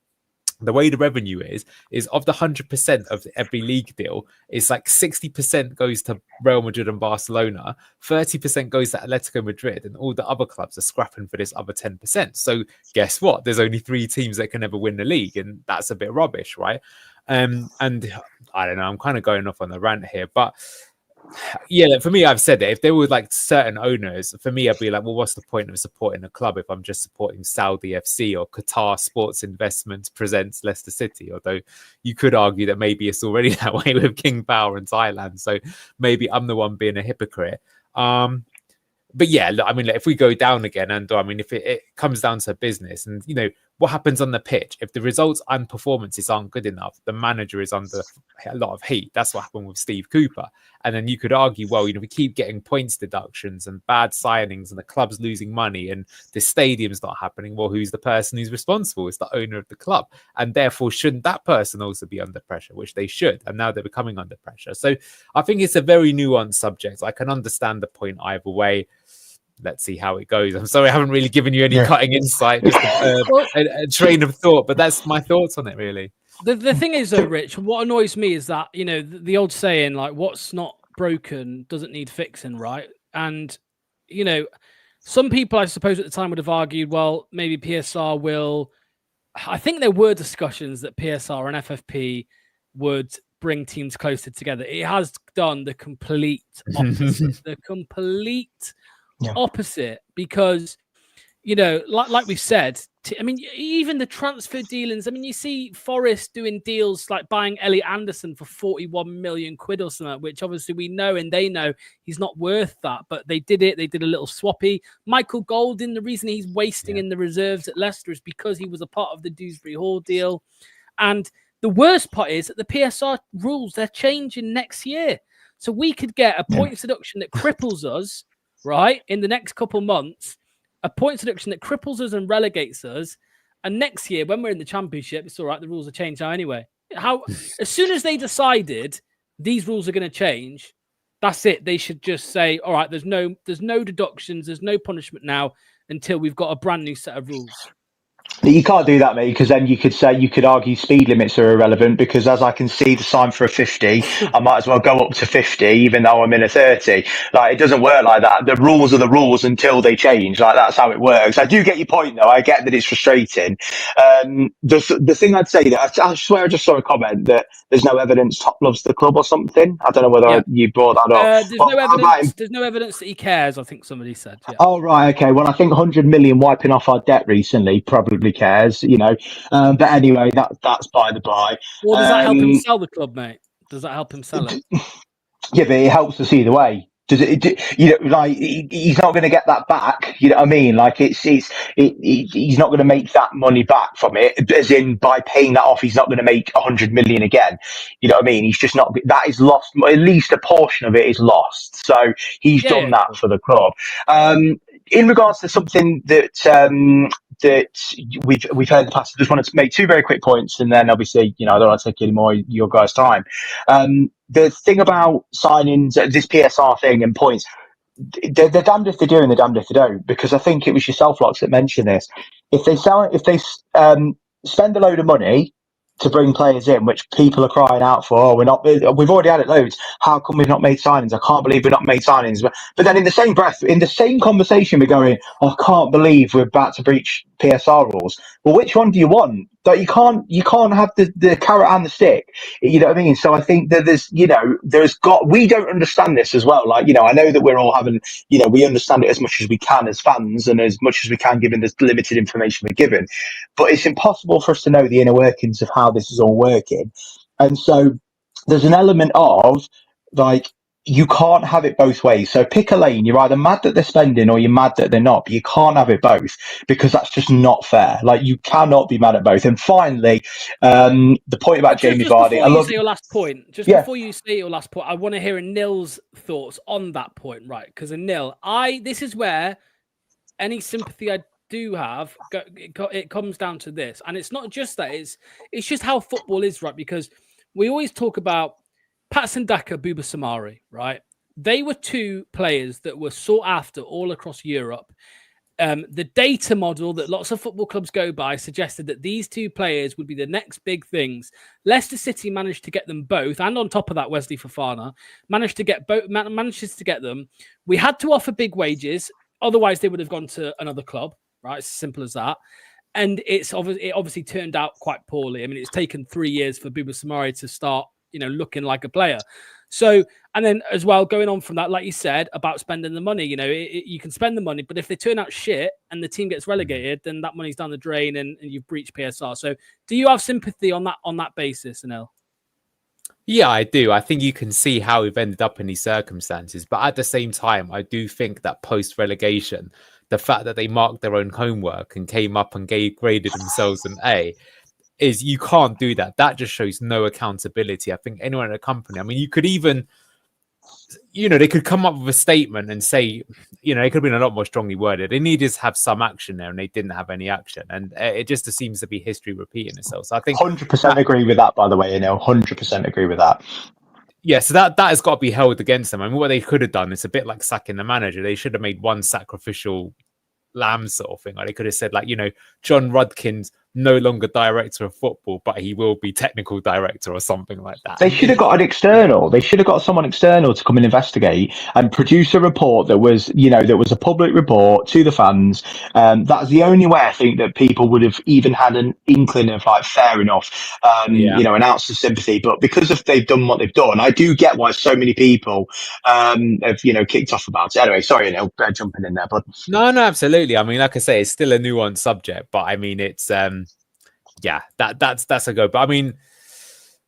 the way the revenue is of the 100% of every league deal, it's like 60% goes to Real Madrid and Barcelona, 30% goes to Atletico Madrid, and all the other clubs are scrapping for this other 10%. So guess what? There's only 3 teams that can ever win the league, and that's a bit rubbish, right? And I don't know, I'm kind of going off on the rant here, but yeah, for me, I've said it. If there were like certain owners, for me, I'd be like, well, what's the point of supporting a club if I'm just supporting Saudi FC or Qatar Sports Investments presents Leicester City? Although you could argue that maybe it's already that way with King Power in Thailand. So maybe I'm the one being a hypocrite. But yeah, look, if we go down again, and if it comes down to business, and what happens on the pitch. If the results and performances aren't good enough, the manager is under a lot of heat. That's what happened with Steve Cooper. And then you could argue, well, we keep getting points deductions and bad signings and the club's losing money and the stadium's not happening. Well, who's the person who's responsible? It's the owner of the club. And therefore, shouldn't that person also be under pressure, which they should? And now they're becoming under pressure. So I think it's a very nuanced subject. I can understand the point either way. Let's see how it goes. I'm sorry, I haven't really given you any cutting insight, just a train of thought, but that's my thoughts on it, really. The thing is, though, Rich, what annoys me is that, the old saying, like, what's not broken doesn't need fixing, right? And, some people, I suppose, at the time would have argued, well, maybe PSR will... I think there were discussions that PSR and FFP would bring teams closer together. It has done the complete opposite. Opposite, because like we've said, even the transfer dealings. You see Forest doing deals like buying Elliot Anderson for 41 million quid or something, which obviously we know and they know he's not worth that, but they did it. They did a little swappy. Michael Golding, the reason he's wasting in the reserves at Leicester is because he was a part of the Dewsbury Hall deal. And the worst part is that the PSR rules, they're changing next year, so we could get a points deduction that cripples us. Right, in the next couple months, a points deduction that cripples us and relegates us. And next year, when we're in the Championship, it's all right. The rules are changed now anyway. As soon as they decided these rules are going to change, that's it. They should just say, all right, there's no deductions, there's no punishment now until we've got a brand new set of rules. You can't do that, mate, because then you could argue speed limits are irrelevant, because as I can see the sign for a 50, I might as well go up to 50 even though I'm in a 30. Like, it doesn't work like that. The rules are the rules until they change. Like, that's how it works. I do get your point, though. I get that it's frustrating. The thing I'd say, that I swear I just saw a comment that there's no evidence Top loves the club or something. I don't know whether you brought that up. There's no evidence that he cares, I think somebody said. Yeah. Oh, right. Okay. Well, I think 100 million wiping off our debt recently probably cares, but anyway, that's by the by. Well, does that help him sell the club, mate? Does that help him sell it? Yeah, but it helps us either way. Does it? Like, he's not going to get that back. You know what I mean? Like, he's not going to make that money back from it. As in, by paying that off, he's not going to make 100 million again. You know what I mean? He's just not. That is lost. At least a portion of it is lost. So he's done that for the club. In regards to something that we've heard in the past, I just wanted to make two very quick points, and then obviously, I don't want to take any more of your guys' time. The thing about signings, this PSR thing and points, they're damned if they do and they're damned if they don't. Because I think it was yourself, Locks, that mentioned this. If they spend a load of money to bring players in, which people are crying out for, we've already had it loads. How come we've not made signings? I can't believe we've not made signings. But then in the same breath, in the same conversation, we're going, I can't believe we're about to breach PSR rules. Well, which one do you want? That you can't have the carrot and the stick. You know what I mean? So I think that we don't understand this as well. Like, I know that we're all having, we understand it as much as we can as fans and as much as we can given the limited information we're given. But it's impossible for us to know the inner workings of how this is all working. And so there's an element of, like, you can't have it both ways. So pick a lane. You're either mad that they're spending or you're mad that they're not, but you can't have it both, because that's just not fair. Like, you cannot be mad at both. And finally, the point about Jamie Vardy. Before you say your last point, before you say your last point, I want to hear Anil's thoughts on that point, right? Because Anil, this is where any sympathy I do have, it comes down to this. And it's not just that, it's just how football is, right? Because we always talk about Patson Daka, Buba Samari, right? They were two players that were sought after all across Europe. The data model that lots of football clubs go by suggested that these two players would be the next big things. Leicester City managed to get them both, and on top of that, Wesley Fofana manages to get them. We had to offer big wages, otherwise they would have gone to another club, right? It's as simple as that. And it obviously turned out quite poorly. I mean, it's taken 3 years for Buba Samari to start looking like a player. So, and then as well, going on from that, like you said, about spending the money, you can spend the money, but if they turn out shit and the team gets relegated, then that money's down the drain and you've breached PSR. So do you have sympathy on that basis, Anil? Yeah, I do. I think you can see how we've ended up in these circumstances. But at the same time, I do think that post-relegation, the fact that they marked their own homework and came up and graded themselves an A, is you can't do that. That just shows no accountability. I think anyone in a company, I mean, you could even, they could come up with a statement and say, it could have been a lot more strongly worded. They needed to have some action there, and they didn't have any action. And it just seems to be history repeating itself. So I think 100% agree with that, by the way, 100% agree with that. Yeah, so that has got to be held against them. I mean, what they could have done is a bit like sacking the manager. They should have made one sacrificial lamb sort of thing. Like they could have said, like, John Rudkin's no longer director of football, but he will be technical director or something like that. They should have got an external. They should have got someone external to come and investigate and produce a report that was, that was a public report to the fans. That's the only way I think that people would have even had an inkling of like, fair enough, an ounce of sympathy. But because they've done what they've done, I do get why so many people have, kicked off about it. Anyway, sorry, jumping in there, but no, absolutely. I mean, like I say, it's still a nuanced subject, but I mean, it's that's a go. But I mean,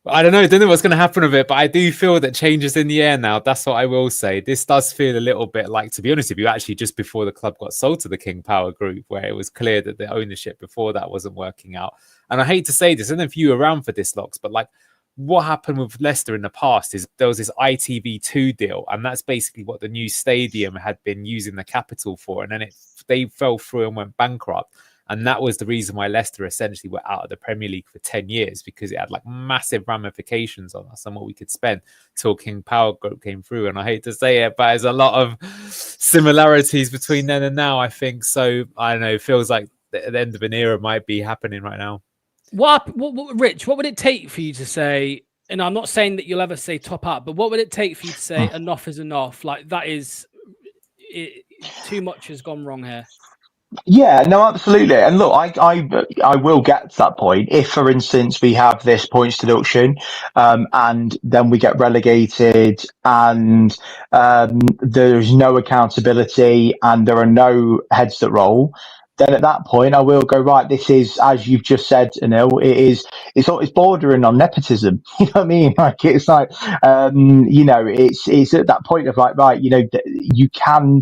I don't know what's going to happen with it, but I do feel that change is in the air now. That's what I will say. This does feel a little bit like, to be honest with you, actually just before the club got sold to the King Power Group, where it was clear that the ownership before that wasn't working out. And I hate to say this, I don't know if you were around for this, Locks, but like what happened with Leicester in the past is there was this ITV2 deal, and that's basically what the new stadium had been using the capital for. And then they fell through and went bankrupt. And that was the reason why Leicester essentially were out of the Premier League for 10 years, because it had like massive ramifications on us and what we could spend till King Power Group came through. And I hate to say it, but there's a lot of similarities between then and now, I think. So, I don't know, it feels like the end of an era might be happening right now. Rich, what would it take for you to say, and I'm not saying that you'll ever say top up, but what would it take for you to say enough is enough? Like that is, too much has gone wrong here. Yeah, no, absolutely. And look, I will get to that point if, for instance, we have this points deduction, and then we get relegated, and there's no accountability, and there are no heads that roll. Then at that point, I will go, right, this is, as you've just said, it's bordering on nepotism. You know what I mean? Like, it's like, it's at that point of like, right, you can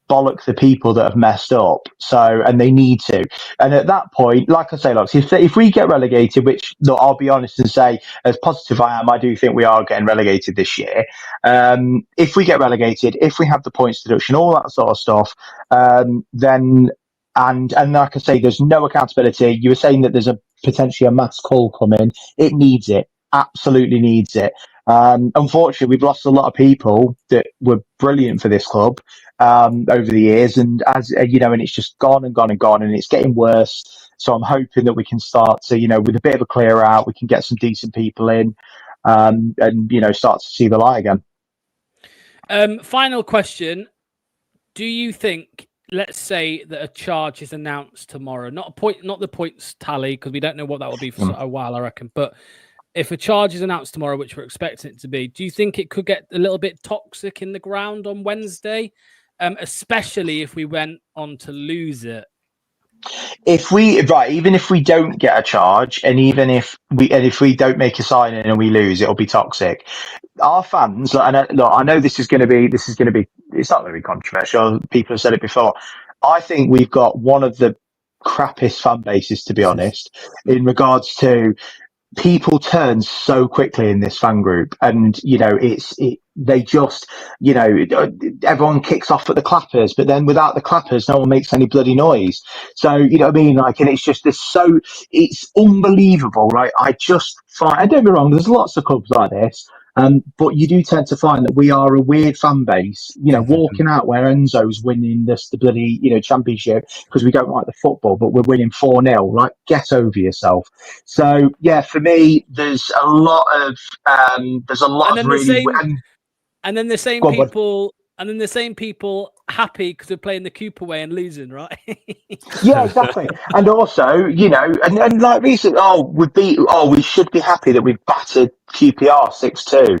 bollock the people that have messed up. So, and they need to. And at that point, like I say, look, if we get relegated, which, look, I'll be honest and say, as positive I am, I do think we are getting relegated this year. If we get relegated, if we have the points deduction, all that sort of stuff, then, and like I say, there's no accountability. You were saying that there's potentially a mass call coming. It needs it. Absolutely needs it. Unfortunately, we've lost a lot of people that were brilliant for this club over the years, and as and it's just gone and gone and gone, and it's getting worse. So I'm hoping that we can start to, with a bit of a clear out, we can get some decent people in, and start to see the light again. Final question: do you think, let's say that a charge is announced tomorrow, not the points tally, because we don't know what that will be for a while, I reckon, but if a charge is announced tomorrow, which we're expecting it to be, do you think it could get a little bit toxic in the ground on Wednesday, especially if we went on to lose it? Even if we don't get a charge, and even if we don't make a signing and we lose, it'll be toxic. Our fans, and I know this is going to be, it's not going to be controversial. People have said it before. I think we've got one of the crappiest fan bases, to be honest, in regards to people turn so quickly in this fan group, and they just everyone kicks off at the clappers, but then without the clappers no one makes any bloody noise. So you know what I mean, like, and it's just it's unbelievable, right? I just find, and don't get me wrong, there's lots of clubs like this, but you do tend to find that we are a weird fan base, walking out where Enzo's winning the bloody, championship because we don't like the football, but we're winning 4-0. Like, get over yourself. So, yeah, for me, there's a lot of really... And then the same people happy because we're playing the Cooper way and losing, right? Yeah, exactly. And also, and like recently, we should be happy that we've battered QPR 6-2.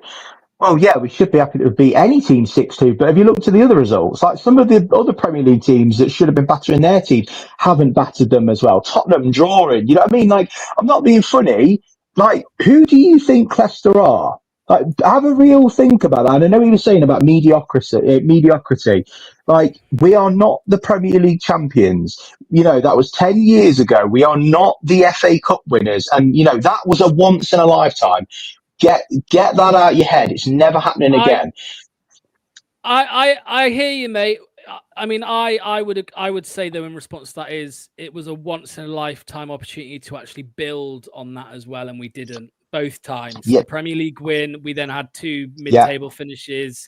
Well, yeah, we should be happy to beat any team 6-2. But if you look to the other results, like some of the other Premier League teams that should have been battering their teams haven't battered them as well. Tottenham drawing, you know what I mean? Like, I'm not being funny. Like, who do you think Leicester are? Like, have a real think about that. And I know he was saying about mediocrity. Like, we are not the Premier League champions. You know, that was 10 years ago. We are not the FA Cup winners. And, you know, that was a once in a lifetime. Get that out of your head. It's never happening again. I hear you, mate. I mean, I would say though in response to that is it was a once in a lifetime opportunity to actually build on that as well, and we didn't both times. Yeah. The Premier League win, we then had 2 mid-table finishes.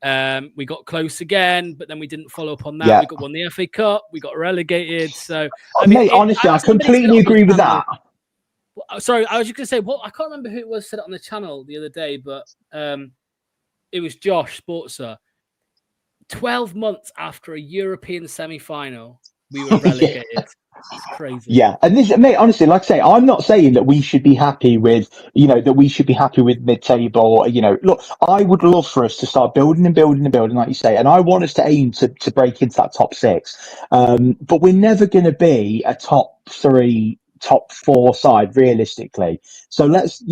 We got close again, but then we didn't follow up on that. Yeah. We got won the FA Cup, we got relegated. So mate, honestly, I completely agree with that. Sorry, I was just gonna say, I can't remember who it was said it on the channel the other day, but it was Josh Sportser. 12 months after a European semi-final, we were relegated. It's crazy. Yeah, and this, mate, honestly, like I say, I'm not saying that we should be happy with, you know, that we should be happy with mid-table. You know, look, I would love for us to start building and building and building, like you say, and I want us to aim to break into that top 6. But we're never going to be a top 3, top 4 side realistically. So let's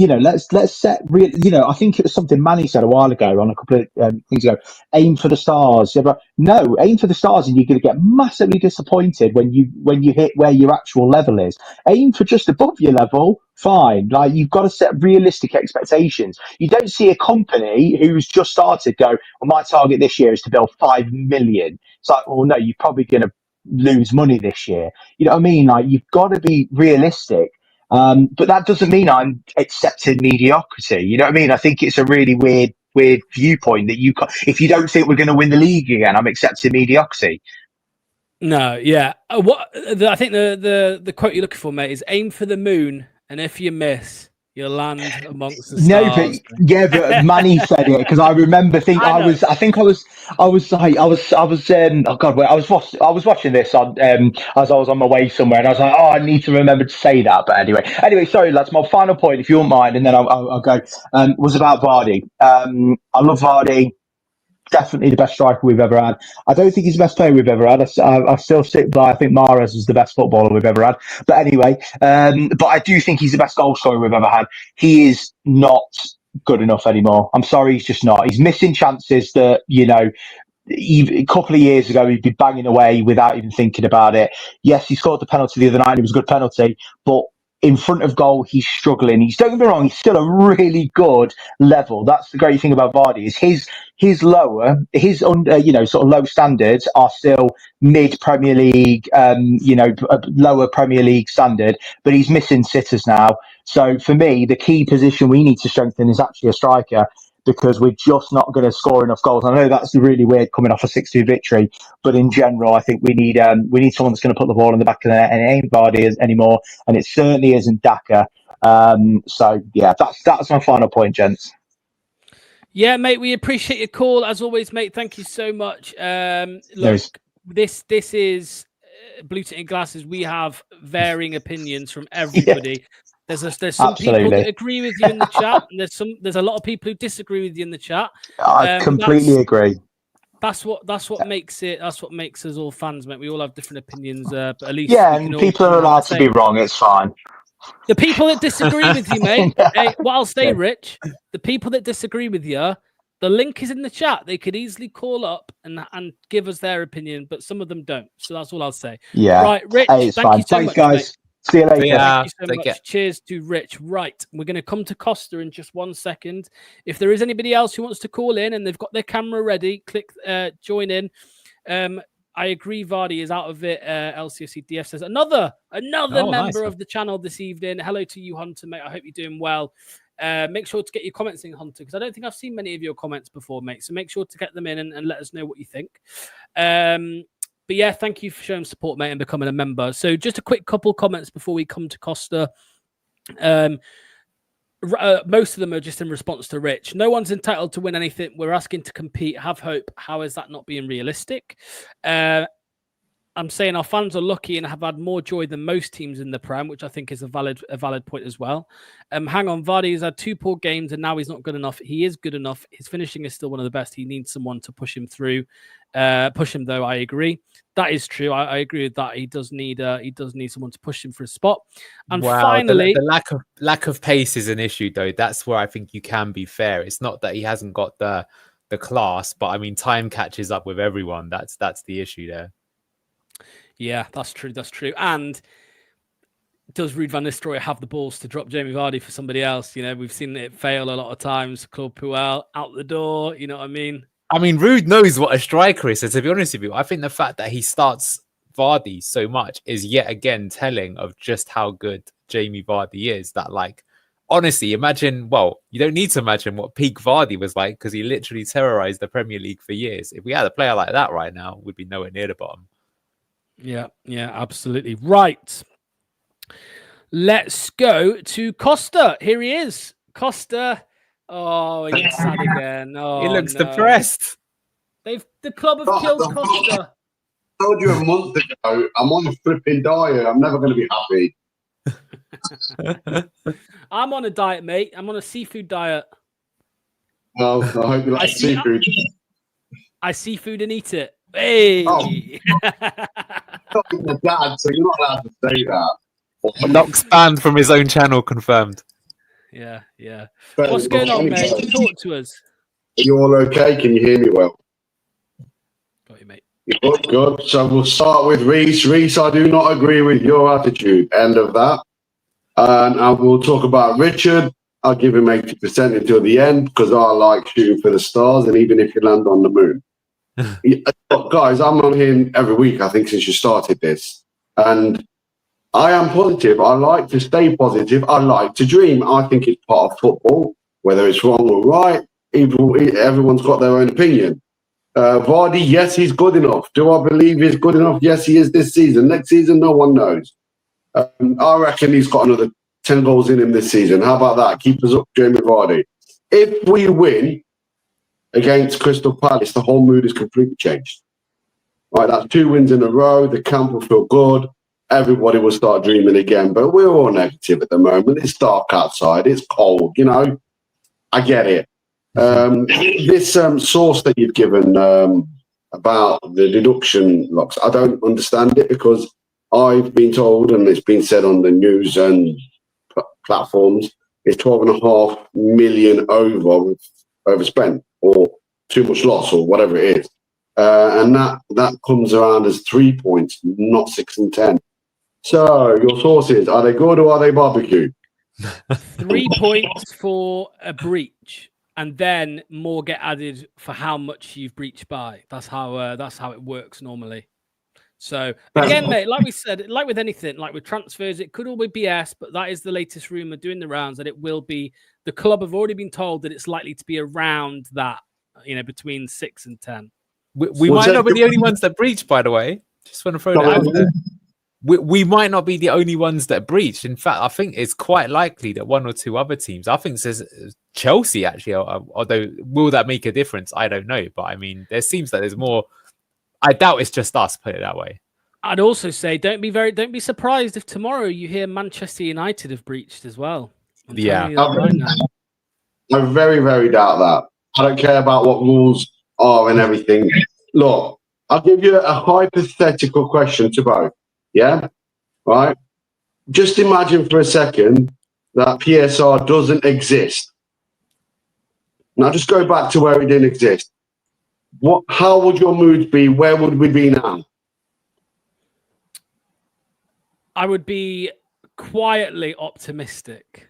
set real. You know, I think it was something Manny said a while ago on a couple of things ago. Aim for the stars. No, aim for the stars, and you're going to get massively disappointed when you hit where your actual level is. Aim for just above your level. Fine. Like, you've got to set realistic expectations. You don't see a company who's just started go, well, my target this year is to build 5 million. It's like, well, no, you're probably going to lose money this year. You know what I mean? Like, you've got to be realistic. But that doesn't mean I'm accepting mediocrity. You know what I mean? I think it's a really weird viewpoint that if you don't think we're going to win the league again, I'm accepting mediocrity. No, yeah. I think the quote you're looking for, mate, is aim for the moon, and if you miss, you'll land amongst the stars. But Manny said it because I remember thinking I was watching this on as I was on my way somewhere, and I was like, oh, I need to remember to say that. But anyway, sorry, lads. My final point, if you don't mind, and then I'll go. Was about Vardy. I love Vardy. Definitely the best striker we've ever had. I don't think he's the best player we've ever had. I still stick by, I think Mahrez is the best footballer we've ever had. But anyway, but I do think he's the best goal scorer we've ever had. He is not good enough anymore. I'm sorry, he's just not. He's missing chances that, you know, a couple of years ago he'd be banging away without even thinking about it. Yes, he scored the penalty the other night and it was a good penalty, but in front of goal, he's struggling. Don't get me wrong, he's still a really good level. That's the great thing about Vardy is his lower, sort of low standards are still mid Premier League, lower Premier League standard, but he's missing sitters now. So for me, the key position we need to strengthen is actually a striker, because we're just not going to score enough goals. I know that's really weird coming off a 6-2 victory, but in general, I think we need someone that's going to put the ball in the back of the net, and it ain't Vardy anymore, and it certainly isn't Daka. So yeah, that's my final point, gents. Yeah, mate, we appreciate your call as always, mate. Thank you so much. Look, this is Blue Tinted Glasses. We have varying opinions from everybody. Yeah. There's some people that agree with you in the chat, and there's a lot of people who disagree with you in the chat. I completely agree. That's what makes it. That's what makes us all fans, mate. We all have different opinions, but at least and people are allowed to be wrong. It's fine. The people that disagree with you, mate. Hey, what I'll say, Rich, the people that disagree with you, the link is in the chat. They could easily call up and give us their opinion, but some of them don't. So that's all I'll say. Yeah. Right, Rich. Thank you so much, guys. Mate. See you later. Thank you so much. Cheers to Rich. Right. We're going to come to Costa in just 1 second. If there is anybody else who wants to call in and they've got their camera ready, click join in. I agree Vardy is out of it. LCFC DF says another member of the channel this evening. Hello to you, Hunter, mate. I hope you're doing well. Make sure to get your comments in, Hunter, because I don't think I've seen many of your comments before, mate. So make sure to get them in and let us know what you think. But yeah, thank you for showing support, mate, and becoming a member. So just a quick couple comments before we come to Costa. Most of them are just in response to Rich. No one's entitled to win anything. We're asking to compete, have hope. How is that not being realistic? I'm saying our fans are lucky and have had more joy than most teams in the Prem, which I think is a valid point as well. Hang on, Vardy's had 2 poor games and now he's not good enough. He is good enough. His finishing is still one of the best. He needs someone to push him through. Push him though, I agree. That is true. I agree with that. He does need someone to push him for a spot. And finally, the lack of pace is an issue though. That's where I think you can be fair. It's not that he hasn't got the class, but I mean time catches up with everyone. That's the issue there. Yeah, that's true. That's true. And does Ruud van Nistelrooy have the balls to drop Jamie Vardy for somebody else? You know, we've seen it fail a lot of times. Claude Puel out the door. You know what I mean? I mean, Ruud knows what a striker is. So to be honest with you, I think the fact that he starts Vardy so much is yet again telling of just how good Jamie Vardy is. That, like, honestly, imagine. Well, you don't need to imagine what peak Vardy was like because he literally terrorized the Premier League for years. If we had a player like that right now, we'd be nowhere near the bottom. Yeah, absolutely. Right. Let's go to Costa. Here he is. Costa. Oh, he looks sad again. Oh, he looks depressed. The club have killed Costa. I told you a month ago, I'm on a flipping diet. I'm never going to be happy. I'm on a diet, mate. I'm on a seafood diet. Well, I hope you like seafood. I seafood and eat it. Hey. Oh. Not even a dad, so you're not allowed to say that. Knox banned from his own channel, confirmed. Yeah. But what's going on, mate? Talk to us. Are you all okay? Can you hear me well? Got you, mate. Good. So we'll start with Reese. Reese, I do not agree with your attitude. End of that. And I will talk about Richard. I'll give him 80% until the end because I like shooting for the stars, and even if you land on the moon. Guys, I'm on here every week, I think, since you started this. And I am positive. I like to stay positive. I like to dream. I think it's part of football, whether it's wrong or right. Everyone's got their own opinion. Vardy, yes, he's good enough. Do I believe he's good enough? Yes, he is this season. Next season, no one knows. I reckon he's got another 10 goals in him this season. How about that? Keep us up, Jamie Vardy. If we win against Crystal Palace, the whole mood is completely changed. Right, that's 2 wins in a row. The camp will feel good. Everybody will start dreaming again. But we're all negative at the moment. It's dark outside. It's cold. You know, I get it. This source that you've given about the deduction locks, I don't understand it because I've been told, and it's been said on the news and platforms, it's 12.5 million overspent or too much loss or whatever it is. And that comes around as 3 points, not 6 and 10. So your sources, are they good or are they barbecue? 3 points for a breach, and then more get added for how much you've breached by. That's how it works normally. So again, mate, like we said, like with anything, like with transfers, it could all be BS, but that is the latest rumor doing the rounds that it will be. The club have already been told that it's likely to be around that, you know, between 6 and 10. We might not be the only ones that breach, by the way. Just want to throw that out there. We might not be the only ones that breached. In fact, I think it's quite likely that 1 or 2 other teams, I think says Chelsea actually, although will that make a difference? I don't know. But I mean, there seems that there's more. I doubt it's just us, put it that way. I'd also say don't be surprised if tomorrow you hear Manchester United have breached as well. I very, very doubt that. I don't care about what rules are and everything. Look, I'll give you a hypothetical question to both. Yeah? Right? Just imagine for a second that PSR doesn't exist. Now just go back to where it didn't exist. How would your mood be? Where would we be now? I would be quietly optimistic,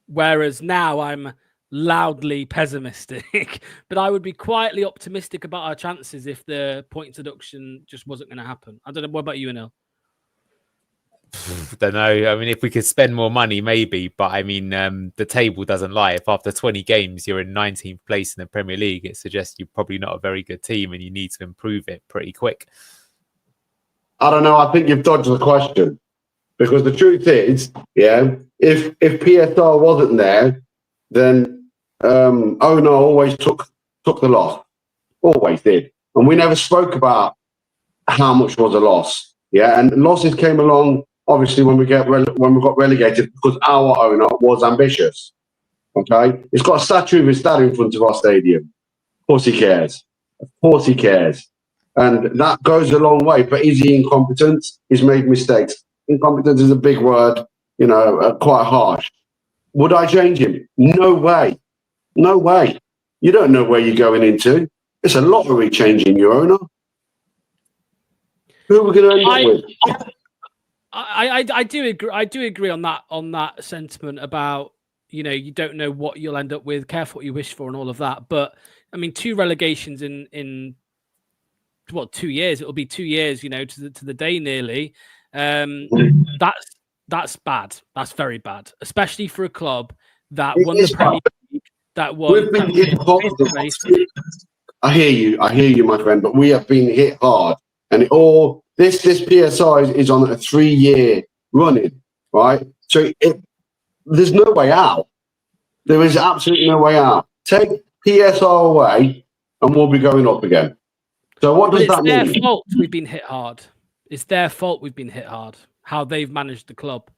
whereas now I'm loudly pessimistic. But I would be quietly optimistic about our chances if the point deduction just wasn't going to happen. I don't know. What about you, Anil? Don't know. I mean, if we could spend more money, maybe. But I mean, the table doesn't lie. If after 20 games you're in 19th place in the Premier League, it suggests you're probably not a very good team and you need to improve it pretty quick. I don't know. I think you've dodged the question because the truth is, yeah, if PSR wasn't there, then Ono always took the loss, always did, and we never spoke about how much was a loss. Yeah, and losses came along obviously when we got relegated because our owner was ambitious. Okay, he's got a statue of his dad in front of our stadium. Of course he cares. Of course he cares, and that goes a long way. But is he incompetent? He's made mistakes. Incompetent is a big word, you know, quite harsh. Would I change him? No way. No way. You don't know where you're going into. It's a lottery changing your owner. Who are we going to end up with? I do agree. I do agree on that sentiment about, you know, you don't know what you'll end up with. Careful what you wish for and all of that. But I mean, 2 relegations in what, 2 years? It'll be 2 years, you know, to the day nearly. That's bad. That's very bad, especially for a club that won the Premier League. That won. We've been hit hard. I hear you, my friend. But we have been hit hard, and this PSI is on a 3-year running, right? So there's no way out. There is absolutely no way out. Take PSI away, and we'll be going up again. So what does that mean? It's their fault we've been hit hard. It's their fault we've been hit hard. How they've managed the club.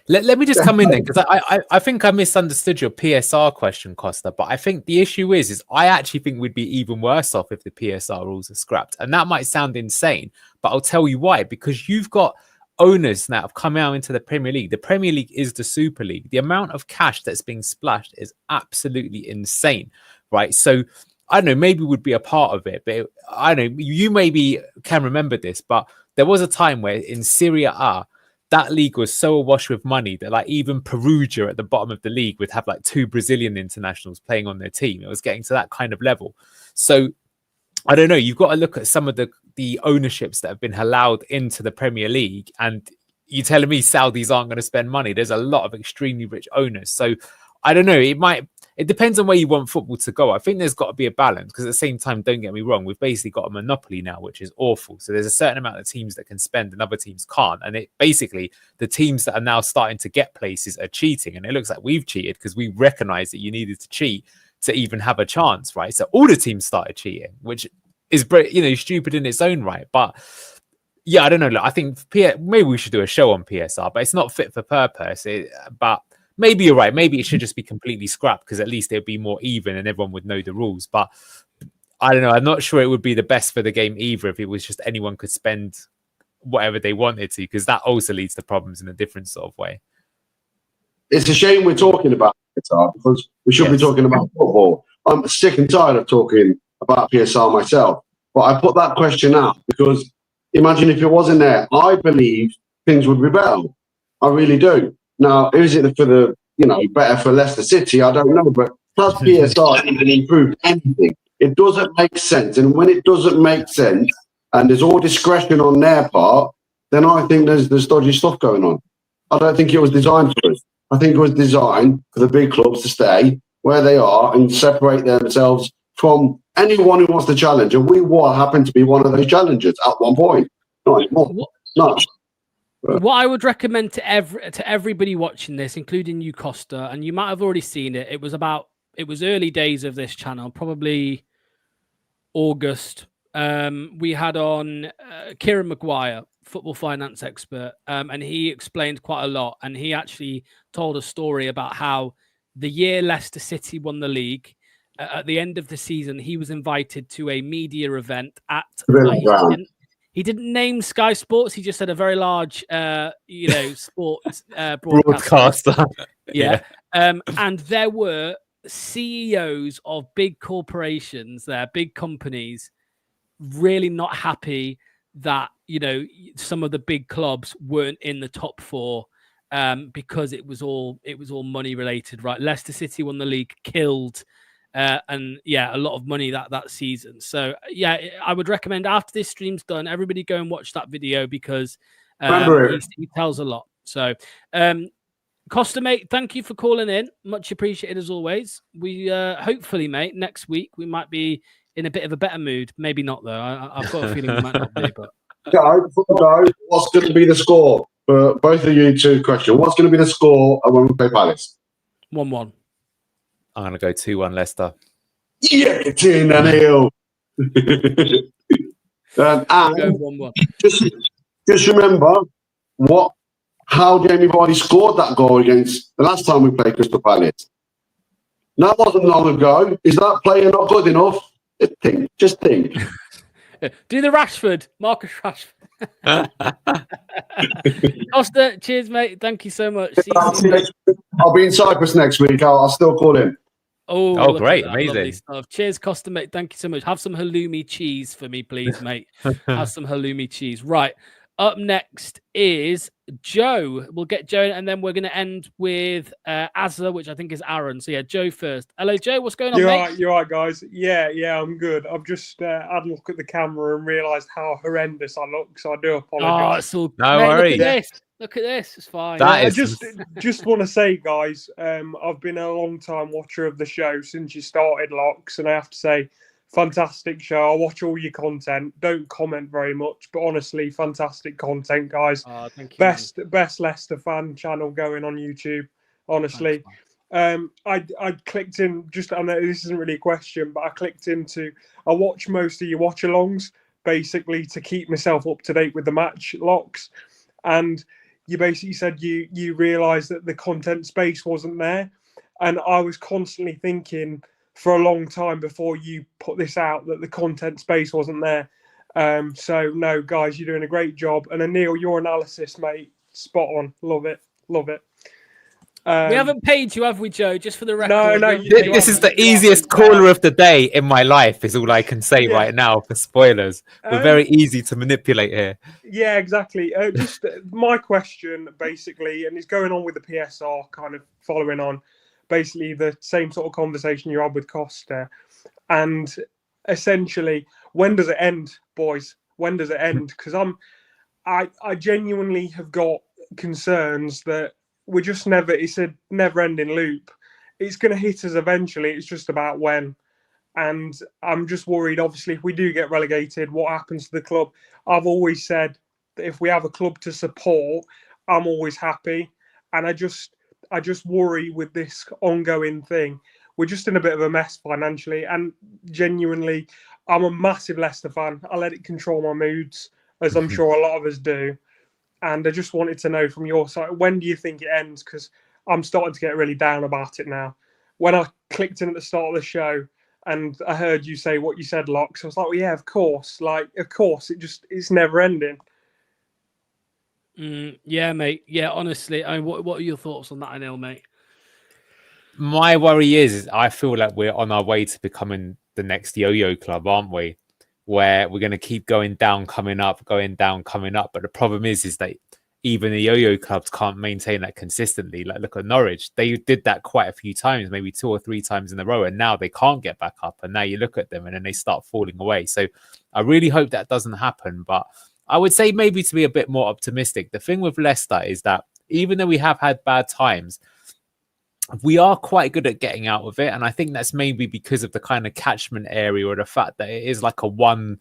Let me just come in there, because I think I misunderstood your PSR question, Costa. But I think the issue is I actually think we'd be even worse off if the PSR rules are scrapped. And that might sound insane, but I'll tell you why. Because you've got owners now have come out into the Premier League. The Premier League is the Super League. The amount of cash that's being splashed is absolutely insane, right? So I don't know, maybe we'd be a part of it, but I don't know, you maybe can remember this, but there was a time where in Serie A, that league was so awash with money that like even Perugia at the bottom of the league would have like 2 Brazilian internationals playing on their team. It was getting to that kind of level. So I don't know, you've got to look at some of the ownerships that have been allowed into the Premier League, and you're telling me Saudis aren't going to spend money. There's a lot of extremely rich owners. So I don't know, it depends on where you want football to go. I think there's got to be a balance, because at the same time, don't get me wrong, we've basically got a monopoly now, which is awful. So there's a certain amount of teams that can spend and other teams can't. And it basically, the teams that are now starting to get places are cheating. And it looks like we've cheated because we recognized that you needed to cheat to even have a chance, right? So all the teams started cheating, which is, you know, stupid in its own right. But yeah, I don't know. Look, I think maybe we should do a show on PSR, but it's not fit for purpose. But maybe you're right. Maybe it should just be completely scrapped, because at least it'd be more even and everyone would know the rules. But I don't know. I'm not sure it would be the best for the game either if it was just anyone could spend whatever they wanted to, because that also leads to problems in a different sort of way. It's a shame we're talking about PSR, because we should be talking about football. I'm sick and tired of talking about PSR myself. But I put that question out because imagine if it wasn't there. I believe things would be better. I really do. Now, is it for the, you know, better for Leicester City? I don't know, but plus PSR even improved anything. It doesn't make sense. And when it doesn't make sense and there's all discretion on their part, then I think there's dodgy stuff going on. I don't think it was designed for us. I think it was designed for the big clubs to stay where they are and separate themselves from anyone who wants to challenge. And we happen to be one of those challengers at one point. Not anymore. No. What I would recommend to everybody watching this, including you, Costa, and you might have already seen it. It was early days of this channel, probably August. We had on Kieran Maguire, football finance expert, and he explained quite a lot. And he actually told a story about how the year Leicester City won the league, at the end of the season, he was invited to a media event at. He didn't name Sky Sports. He just said a very large, sports broadcaster. Yeah. And there were CEOs of big corporations there, big companies, really not happy that, you know, some of the big clubs weren't in the top 4 because it was all money related, right? Leicester City won the league, killed. And yeah, a lot of money that season. So yeah, I would recommend after this stream's done, everybody go and watch that video, because he tells a lot. So Costa, mate, thank you for calling in. Much appreciated as always. We hopefully, mate, next week we might be in a bit of a better mood. Maybe not though. I've got a feeling we might not be. But what's going to be the score for both of you? Two questions. What's going to be the score when we play Palace? 1-1. I'm going to go 2-1 Leicester. Yeah, it's in the hill. Go And 1-1. just remember how Jamie Vardy scored that goal against the last time we played Crystal Palace. That wasn't long ago. Is that player not good enough? Just think. Do the Rashford, Marcus Rashford. Costa, cheers, mate. Thank you so much. See you soon. I'll be in Cyprus next week. I'll still call in. Oh, Oh, look great. at that. Lovely Amazing. stuff. Cheers, Costa, mate. Thank you so much. Have some halloumi cheese for me, please, mate. Have some halloumi cheese. Right. Up next is Joe. We'll get Joe, and then we're going to end with Azza, which I think is Aaron. So, yeah, Joe first. Hello, Joe. What's going on, mate? You're right, guys. Yeah, I'm good. I've just had a look at the camera and realised how horrendous I look, so I do Oh, apologise. it's all No mate, worries. Look at this. Look at this. It's fine. That I is just want to say, guys, I've been a long time watcher of the show since you started, Locks, and I have to say, fantastic show. I watch all your content. Don't comment very much, but honestly, fantastic content, guys. Oh, thank you. Best Leicester fan channel going on YouTube. Honestly, Thanks, I clicked in. Just I know this isn't really a question, but I clicked into. I watch most of your watch-alongs basically to keep myself up to date with the match, Locks, and you basically said you realised that the content space wasn't there, and I was constantly thinking for a long time before you put this out that the content space wasn't there. So no, guys, you're doing a great job, and Anil, your analysis, mate, spot on. Love it. we haven't paid you, have we, Joe? Just for the record. No, This is the easiest caller of the day in my life, is all I can say right now for spoilers. We're very easy to manipulate here. Yeah, exactly. Just my question, basically, and it's going on with the PSR, kind of following on, basically the same sort of conversation you had with Costa, and essentially, when does it end, boys? When does it end? Because I genuinely have got concerns that we're just never. It's a never-ending loop. It's going to hit us eventually. It's just about when. And I'm just worried, obviously, if we do get relegated, what happens to the club? I've always said that if we have a club to support, I'm always happy. And I just worry with this ongoing thing. We're just in a bit of a mess financially. And genuinely, I'm a massive Leicester fan. I let it control my moods, as I'm sure a lot of us do. And I just wanted to know from your side, when do you think it ends? Because I'm starting to get really down about it now. When I clicked in at the start of the show, and I heard you say what you said, Locks, I was like, well, yeah, of course. Like, of course, it's never ending. Yeah, mate. Yeah, honestly. I mean, what are your thoughts on that, Anil, mate? My worry is I feel like we're on our way to becoming the next yo-yo club, aren't we? Where we're going to keep going down, coming up, going down, coming up. But the problem is that even the yo-yo clubs can't maintain that consistently. Like, look at Norwich. They did that quite a few times, maybe 2 or 3 times in a row, and now they can't get back up. And now you look at them and then they start falling away. So I really hope that doesn't happen. But I would say maybe to be a bit more optimistic. The thing with Leicester is that even though we have had bad times, we are quite good at getting out of it. And I think that's maybe because of the kind of catchment area or the fact that it is like a one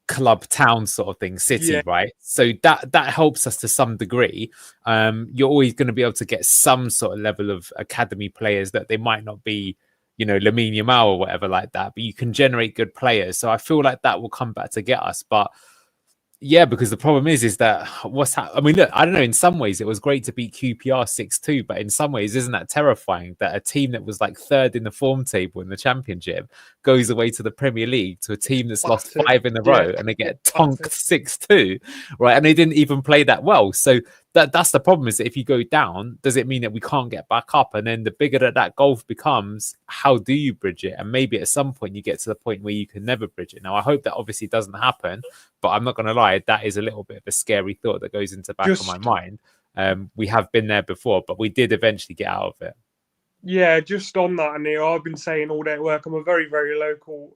club town sort of thing, city, right? So that helps us to some degree. You're always going to be able to get some sort of level of academy players that they might not be, Lamine Yamal or whatever like that, but you can generate good players. So I feel like that will come back to get us. But yeah, because the problem is that I mean, look, I don't know, in some ways it was great to beat QPR 6-2, but in some ways, isn't that terrifying that a team that was like third in the form table in the Championship goes away to the Premier League to a team that's lost 5 in a row and they get tonked 6-2, right? And they didn't even play that well. So that's the problem, is that if you go down, does it mean that we can't get back up? And then the bigger that gulf becomes, how do you bridge it? And maybe at some point you get to the point where you can never bridge it. Now, I hope that obviously doesn't happen, but I'm not going to lie, that is a little bit of a scary thought that goes into the back of my mind. We have been there before, but we did eventually get out of it. Yeah, just on that, Anil, I've been saying all day at work, I'm a very, very vocal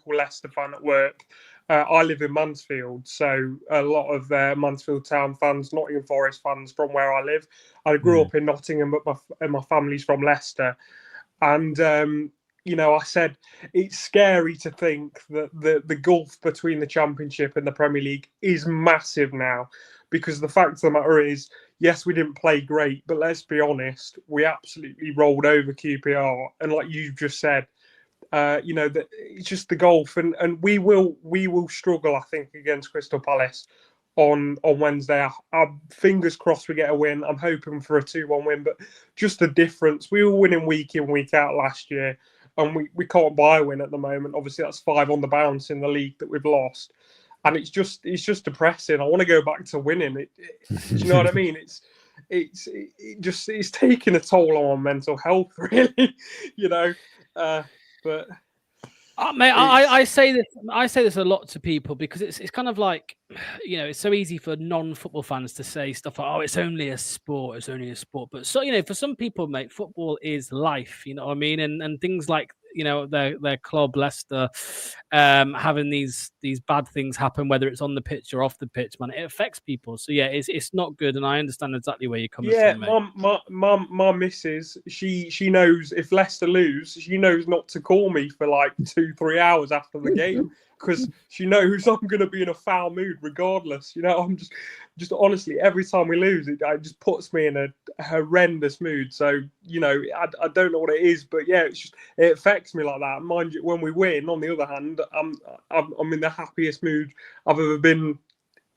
Leicester fan at work. I live in Mansfield, so a lot of Mansfield Town fans, Nottingham Forest fans from where I live. I grew up in Nottingham, but my family's from Leicester. And, I said it's scary to think that the gulf between the Championship and the Premier League is massive now, because the fact of the matter is, yes, we didn't play great, but let's be honest, we absolutely rolled over QPR. And like you just said, That it's just the golf, and we will struggle, I think, against Crystal Palace on Wednesday. I'm fingers crossed we get a win. I'm hoping for a 2-1 win, but just the difference. We were winning week in, week out last year, and we can't buy a win at the moment. Obviously, that's 5 on the bounce in the league that we've lost, and it's just depressing. I want to go back to winning. Do you know what I mean? It's taking a toll on my mental health, really. But mate, I say this a lot to people because it's kind of like, it's so easy for non-football fans to say stuff like, oh, it's only a sport, but so, for some people, mate, football is life, you know what I mean? And things like, their club Leicester having these bad things happen, whether it's on the pitch or off the pitch, man, it affects people. So yeah, it's not good, and I understand exactly where you're coming from, mate. My missus, she knows if Leicester lose, she knows not to call me for like 2-3 hours after the game because she knows I'm going to be in a foul mood regardless. I'm just honestly, every time we lose, it just puts me in a horrendous mood. So I don't know what it is, but yeah, it affects me like that. Mind you, when we win, on the other hand, I'm in the happiest mood I've ever been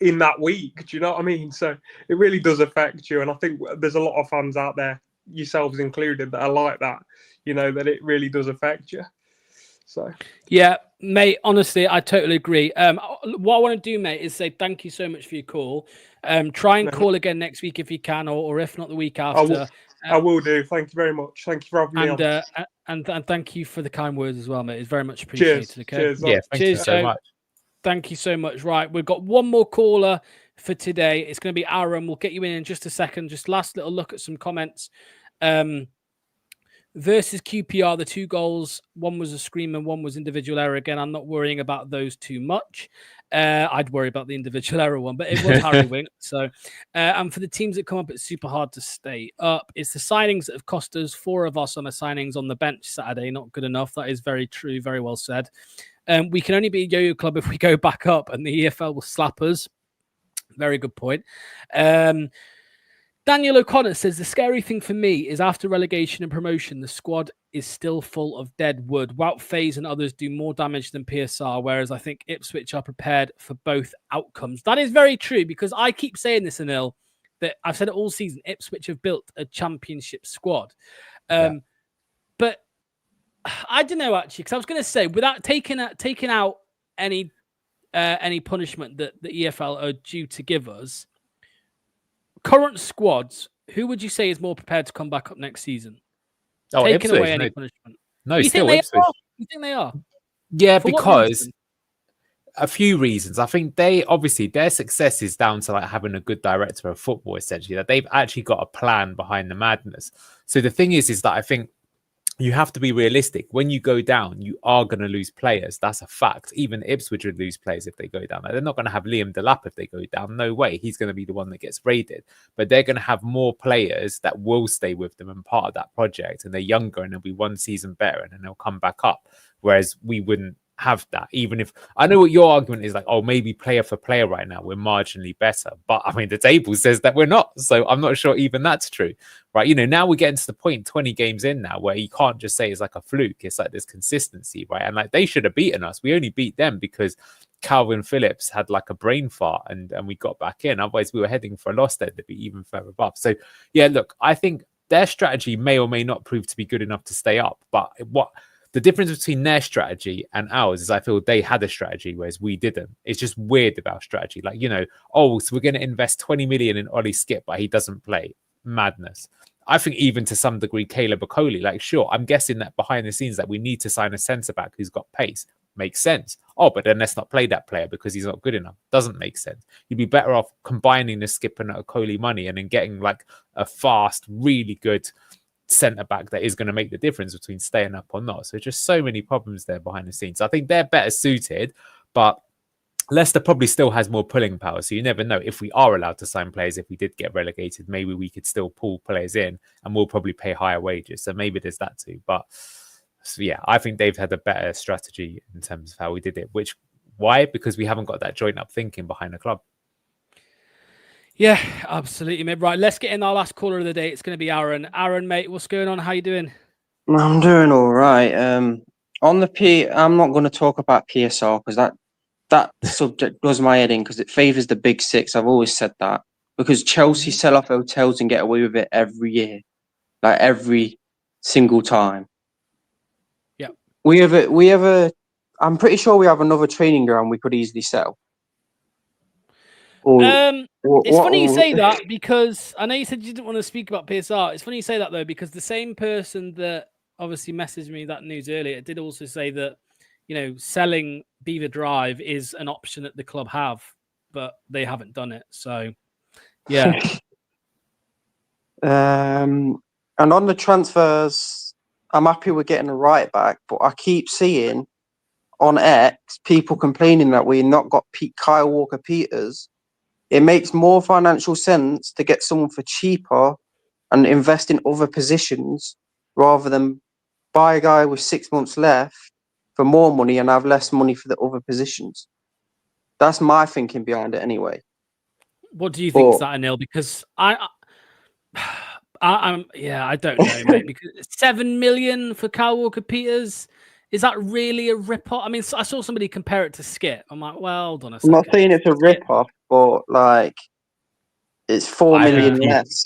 in that week. Do you know what I mean? So it really does affect you, and I think there's a lot of fans out there, yourselves included, that are like that. That it really does affect you. So yeah, mate, honestly, I totally agree. What I want to do, mate, is say thank you so much for your call. Try and call again next week if you can, or if not, the week after. I will do. Thank you very much. Thank you for having me on. And thank you for the kind words as well, mate. It's very much appreciated. Cheers. Okay. Cheers. Yeah, thank you so much. Thank you so much. Right, we've got one more caller for today. It's going to be Aaron. We'll get you in just a second. Just last little look at some comments. Versus QPR, the 2 goals, one was a scream and one was individual error. Again, I'm not worrying about those too much. I'd worry about the individual error one, but it was Harry Winks. So, and for the teams that come up, it's super hard to stay up. It's the signings that have cost us. 4 of our summer signings on the bench Saturday, not good enough. That is very true. Very well said. We can only be a yo-yo club if we go back up, and the EFL will slap us. Very good point. Daniel O'Connor says, the scary thing for me is after relegation and promotion, the squad is still full of dead wood. Wout Faes and others do more damage than PSR, whereas I think Ipswich are prepared for both outcomes. That is very true, because I keep saying this, Anil, that I've said it all season. Ipswich have built a championship squad. But I don't know, actually, because I was going to say, without taking out any punishment that the EFL are due to give us, current squads, who would you say is more prepared to come back up next season? Oh, Taking Ipswich, away any punishment. No, still Ipswich. You think they are? Yeah, because a few reasons. I think their success is down to like having a good director of football, essentially, that they've actually got a plan behind the madness. So the thing is that I think you have to be realistic. When you go down, you are going to lose players. That's a fact. Even Ipswich would lose players if they go down. Like, they're not going to have Liam Delap if they go down. No way. He's going to be the one that gets raided. But they're going to have more players that will stay with them and part of that project. And they're younger and they'll be one season better and then they'll come back up. Whereas we wouldn't have that. Even if I know what your argument is, like, oh, maybe player for player right now we're marginally better, but I mean the table says that we're not, so I'm not sure even that's true, right? Now we're getting to the point 20 games in now where you can't just say it's like a fluke. It's like there's consistency, right? And like they should have beaten us. We only beat them because Calvin Phillips had like a brain fart and we got back in. Otherwise we were heading for a loss there to be even further above. So yeah, look, I think their strategy may or may not prove to be good enough to stay up, but what the difference between their strategy and ours is I feel they had a strategy, whereas we didn't. It's just weird about strategy. Like, so we're going to invest 20 million in Ollie Skip, but he doesn't play. Madness. I think even to some degree, Caleb Okoli, like, sure, I'm guessing that behind the scenes that we need to sign a centre-back who's got pace. Makes sense. Oh, but then let's not play that player because he's not good enough. Doesn't make sense. You'd be better off combining the Skip and Okoli money and then getting like a fast, really good centre back that is going to make the difference between staying up or not. So just so many problems there behind the scenes. I think they're better suited, but Leicester probably still has more pulling power. So you never know. If we are allowed to sign players, if we did get relegated, maybe we could still pull players in and we'll probably pay higher wages. So maybe there's that too. But so yeah, I think they've had a better strategy in terms of how we did it. Why? Because we haven't got that joint up thinking behind the club. Yeah, absolutely, mate. Right, let's get in our last caller of the day. It's going to be Aaron. Aaron, mate, what's going on? How you doing? I'm doing all right. On I'm not going to talk about PSR because that subject does my head in because it favours the big six. I've always said that because Chelsea sell off hotels and get away with it every year, like every single time. Yeah, we have a. I'm pretty sure we have another training ground we could easily sell. It's funny you say that because I know you said you didn't want to speak about PSR. It's funny you say that though because the same person that obviously messaged me that news earlier did also say that, you know, selling Beaver Drive is an option that the club have, but they haven't done it. So, yeah. And on the transfers, I'm happy we're getting a right back, but I keep seeing on X people complaining that we've not got Kyle Walker-Peters. It makes more financial sense to get someone for cheaper and invest in other positions rather than buy a guy with 6 months left for more money and have less money for the other positions. That's my thinking behind it anyway. What do you think is that, Anil? Because I'm I don't know, mate. Because 7 million for Kyle Walker-Peters, is that really a rip-off? I mean, I saw somebody compare it to Skip. I'm like, well, hold on a second. I'm not saying it's a rip-off, but like it's 4 million less.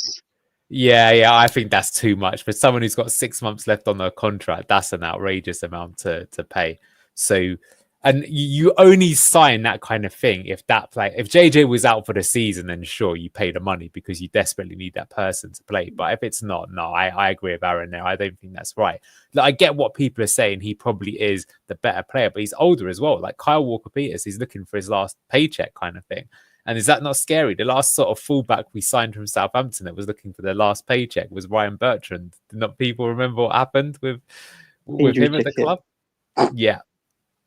Yeah, I think that's too much for someone who's got 6 months left on their contract. That's an outrageous amount to pay. So, and you only sign that kind of thing if JJ was out for the season, then sure, you pay the money because you desperately need that person to play. But if it's not, no, I agree with Aaron there. I don't think that's right. Like, I get what people are saying. He probably is the better player, but he's older as well. Like Kyle Walker-Peters, he's looking for his last paycheck kind of thing. And is that not scary? The last sort of fullback we signed from Southampton that was looking for their last paycheck was Ryan Bertrand. Did not people remember what happened with him at the club? Yeah.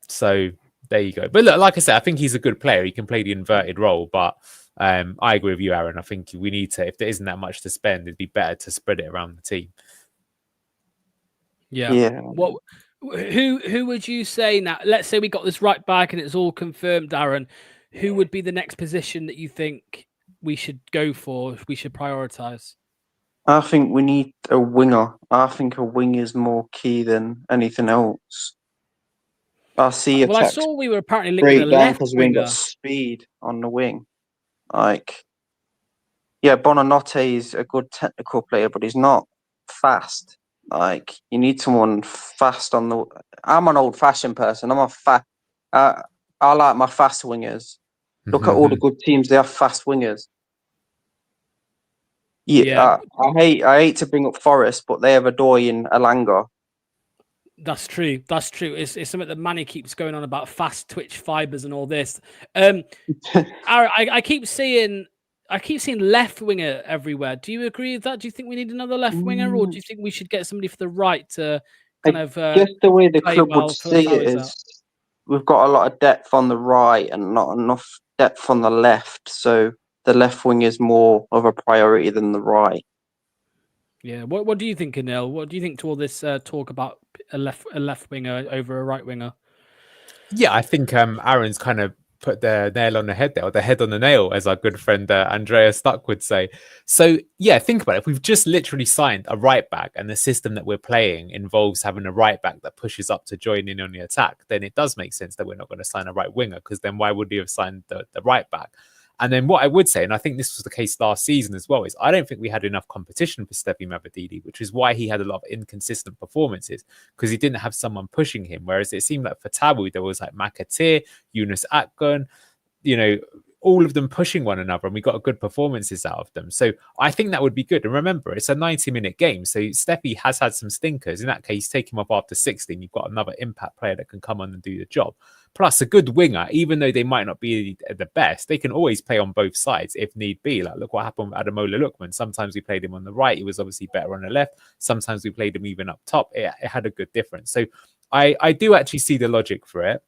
So there you go. But look, like I said, I think he's a good player. He can play the inverted role. But I agree with you, Aaron. I think we need to, if there isn't that much to spend, it'd be better to spread it around the team. Yeah. What? Who would you say now? Let's say we got this right back and it's all confirmed, Aaron. Who would be the next position that you think we should go for? We should prioritize. I think we need a winger. I think a wing is more key than anything else. I see. Well, I saw we were apparently linking a left because winger. we got speed on the wing. Like, yeah, Bonanotte is a good technical player, but he's not fast. Like, you need someone fast on the. I'm an old-fashioned person. I like my fast wingers. Look at all the good teams; they have fast wingers. Yeah. I hate to bring up Forest, but they have Adoy and Alanga. That's true. It's something that Manny keeps going on about fast twitch fibers and all this. I keep seeing left winger everywhere. Do you agree with that? Do you think we need another left winger, or do you think we should get somebody for the right to kind of? Just the way the club would see it is, we've got a lot of depth on the right and not enough depth on the left. So the left wing is more of a priority than the right. Yeah. What do you think, Anil? What do you think to all this talk about a left winger over a right winger? Yeah, I think Aaron's kind of put the nail on the head there, or the head on the nail, as our good friend Andrea Stuck would say. So yeah, think about it. If we've just literally signed a right back and the system that we're playing involves having a right back that pushes up to join in on the attack, then it does make sense that we're not going to sign a right winger, because then why would we have signed the right back? And then what I would say, and I think this was the case last season as well, is I don't think we had enough competition for Steffi Mavadidi, which is why he had a lot of inconsistent performances, because he didn't have someone pushing him. Whereas it seemed like for Tabu, there was like Makatir, Yunus Akgun, all of them pushing one another, and we got good performances out of them. So I think that would be good. And remember, it's a 90-minute game. So Steffi has had some stinkers. In that case, take him up after 16. You've got another impact player that can come on and do the job. Plus, a good winger, even though they might not be the best, they can always play on both sides if need be. Like, look what happened with Ademola Lookman. Sometimes we played him on the right. He was obviously better on the left. Sometimes we played him even up top. It had a good difference. So I do actually see the logic for it.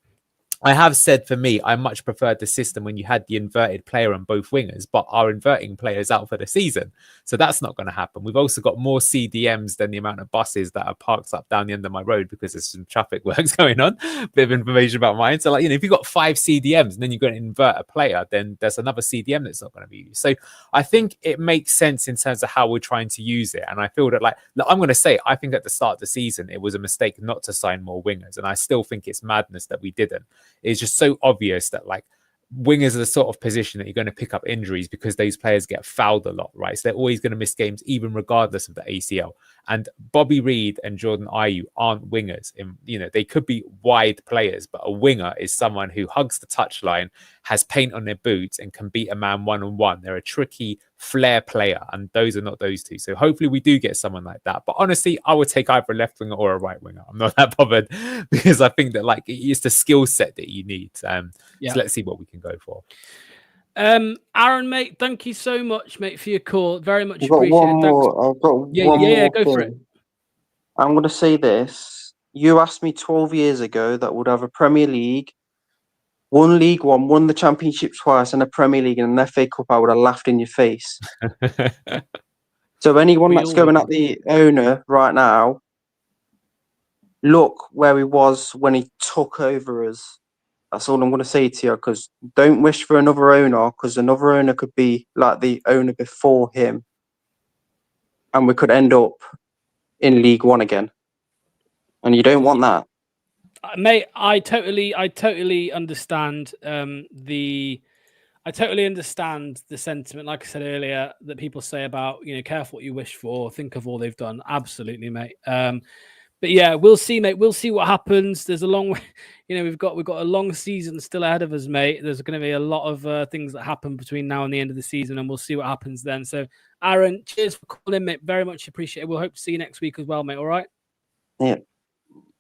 I have said for me, I much preferred the system when you had the inverted player on both wingers, but our inverting players out for the season. So that's not going to happen. We've also got more CDMs than the amount of buses that are parked up down the end of my road because there's some traffic works going on. Bit of information about mine. So, like, you know, if you've got 5 CDMs and then you're going to invert a player, then there's another CDM that's not going to be used. So I think it makes sense in terms of how we're trying to use it. And I feel that, like, I'm going to say, I think at the start of the season, it was a mistake not to sign more wingers. And I still think it's madness that we didn't. It's just so obvious that, like, wingers are the sort of position that you're going to pick up injuries because those players get fouled a lot, right? So they're always going to miss games, even regardless of the ACL. And Bobby Reed and Jordan Ayew aren't wingers. You know, they could be wide players, but a winger is someone who hugs the touchline, has paint on their boots, and can beat a man one-on-one. They're a tricky flair player, and those are not those two. So hopefully we do get someone like that. But honestly, I would take either a left winger or a right winger. I'm not that bothered because I think that, like, it's the skill set that you need. So let's see what we can go for. Aaron, mate, thank you so much, mate, for your call. Very much I've got appreciated. one more. I've got one more go for it. thing. I'm going to say this. You asked me 12 years ago that would have a Premier League, won League One, won the Championship twice, and a Premier League and an FA Cup. I would have laughed in your face. So anyone that's going at the owner right now, look where he was when he took over us. That's all I'm going to say to you, because don't wish for another owner, because another owner could be like the owner before him, and we could end up in League One again, and you don't want that, mate. I totally understand I totally understand the sentiment. Like I said earlier, that people say about, you know, careful what you wish for, think of all they've done. Absolutely, mate. But yeah, we'll see, mate. We'll see what happens. There's a long, you know, we've got a long season still ahead of us, mate. There's going to be a lot of things that happen between now and the end of the season, and we'll see what happens then. So, Aaron, cheers for calling, mate. Very much appreciate it. We'll hope to see you next week as well, mate. All right. Yeah.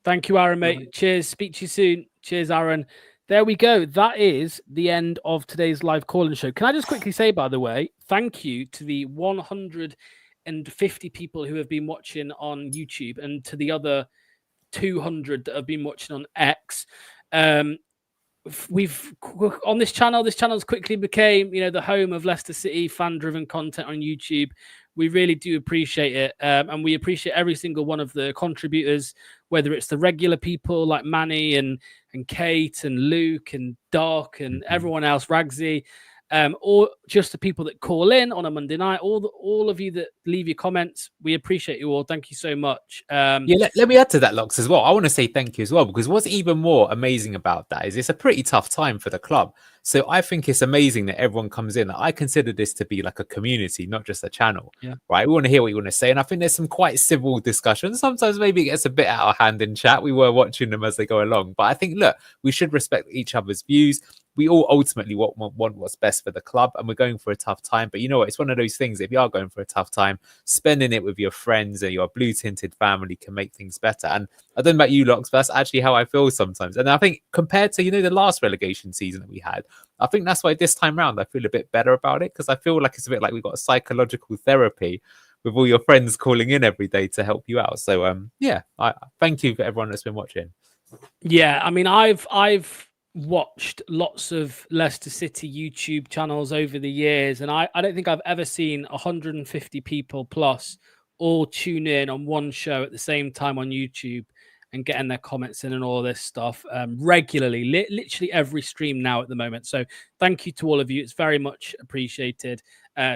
Thank you, Aaron, mate. Cheers. Speak to you soon. Cheers, Aaron. There we go. That is the end of today's live call-in show. Can I just quickly say, by the way, thank you to the 150 people who have been watching on YouTube and to the other 200 that have been watching on X. We've on this channel's quickly became, you know, the home of Leicester City fan-driven content on YouTube. We really do appreciate it, and we appreciate every single one of the contributors, whether it's the regular people like Manny and Kate and Luke and Doc and everyone else, Ragsy, or just the people that call in on a Monday night. All of you that leave your comments, we appreciate you all. Thank you so much. Let me add to that, Locks, as well. I want to say thank you as well, because what's even more amazing about that is it's a pretty tough time for the club. So I think it's amazing that everyone comes in. I consider this to be like a community, not just a channel. Yeah. Right? We want to hear what you want to say. And I think there's some quite civil discussions. Sometimes maybe it gets a bit out of hand in chat. We were watching them as they go along. But I think, look, we should respect each other's views. We all ultimately want what's best for the club, and we're going for a tough time. But you know what? It's one of those things. If you are going for a tough time, spending it with your friends and your blue-tinted family can make things better. And I don't know about you, Locks, but that's actually how I feel sometimes. And I think compared to, you know, the last relegation season that we had, I think that's why this time round I feel a bit better about it, because I feel like it's a bit like we've got a psychological therapy with all your friends calling in every day to help you out. So I thank you for everyone that's been watching. Yeah, I mean, I've watched lots of Leicester City YouTube channels over the years, and I don't think I've ever seen 150 people plus all tune in on one show at the same time on YouTube and getting their comments in and all this stuff regularly, literally every stream now at the moment. So thank you to all of you. It's very much appreciated.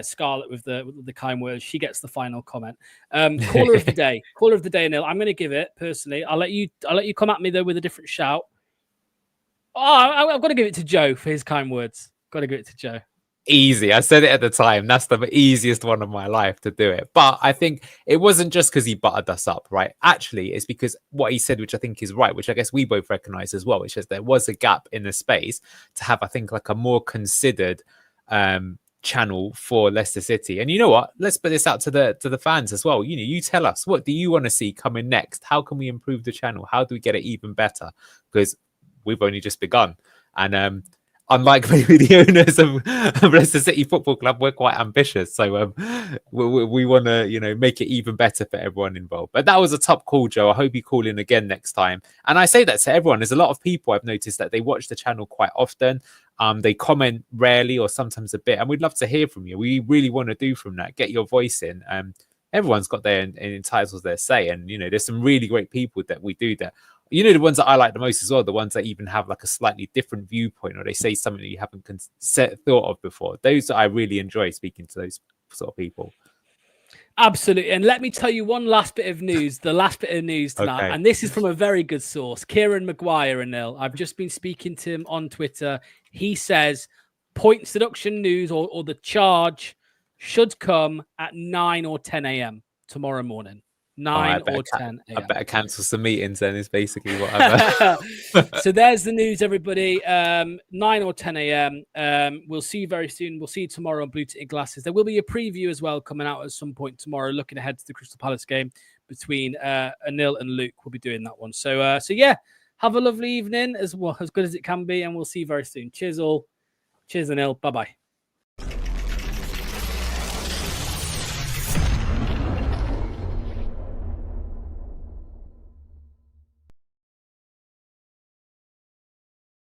Scarlett with the kind words, she gets the final comment. Caller of the day, Neil. I'm going to give it personally. I'll let you come at me though with a different shout. Oh, I've got to give it to Joe for his kind words. Got to give it to Joe. Easy. I said it at the time. That's the easiest one of my life to do it. But I think it wasn't just because he buttered us up, right? Actually, it's because what he said, which I think is right, which I guess we both recognize as well, which is there was a gap in the space to have, I think, like a more considered channel for Leicester City. And you know what? Let's put this out to the fans as well. You know, you tell us, what do you want to see coming next? How can we improve the channel? How do we get it even better? Because we've only just begun. And unlike maybe the owners of Leicester City Football Club, we're quite ambitious. So we want to, you know, make it even better for everyone involved. But that was a top call, Joe. I hope you call in again next time. And I say that to everyone. There's a lot of people I've noticed that they watch the channel quite often. They comment rarely or sometimes a bit. And we'd love to hear from you. We really want to do from that. Get your voice in. Everyone's got their entitles their say. And, you know, there's some really great people that we do that. You know, the ones that I like the most as well, the ones that even have like a slightly different viewpoint, or they say something that you haven't thought of before. Those I really enjoy speaking to, those sort of people. Absolutely. And let me tell you one last bit of news, the last bit of news tonight. Okay. And this is from a very good source, Kieran Maguire and Nil. I've just been speaking to him on Twitter. He says points deduction news or the charge should come at 9 or 10 a.m. tomorrow morning. 9 or 10 a.m. I better cancel some meetings then, is basically what I've So there's the news, everybody. 9 or 10 a.m. We'll see you very soon. We'll see you tomorrow on Blue Tinted Glasses. There will be a preview as well coming out at some point tomorrow, looking ahead to the Crystal Palace game between Anil and Luke. We'll be doing that one. So yeah, have a lovely evening, as well, as good as it can be, and we'll see you very soon. Cheers all. Cheers, Anil. Bye-bye.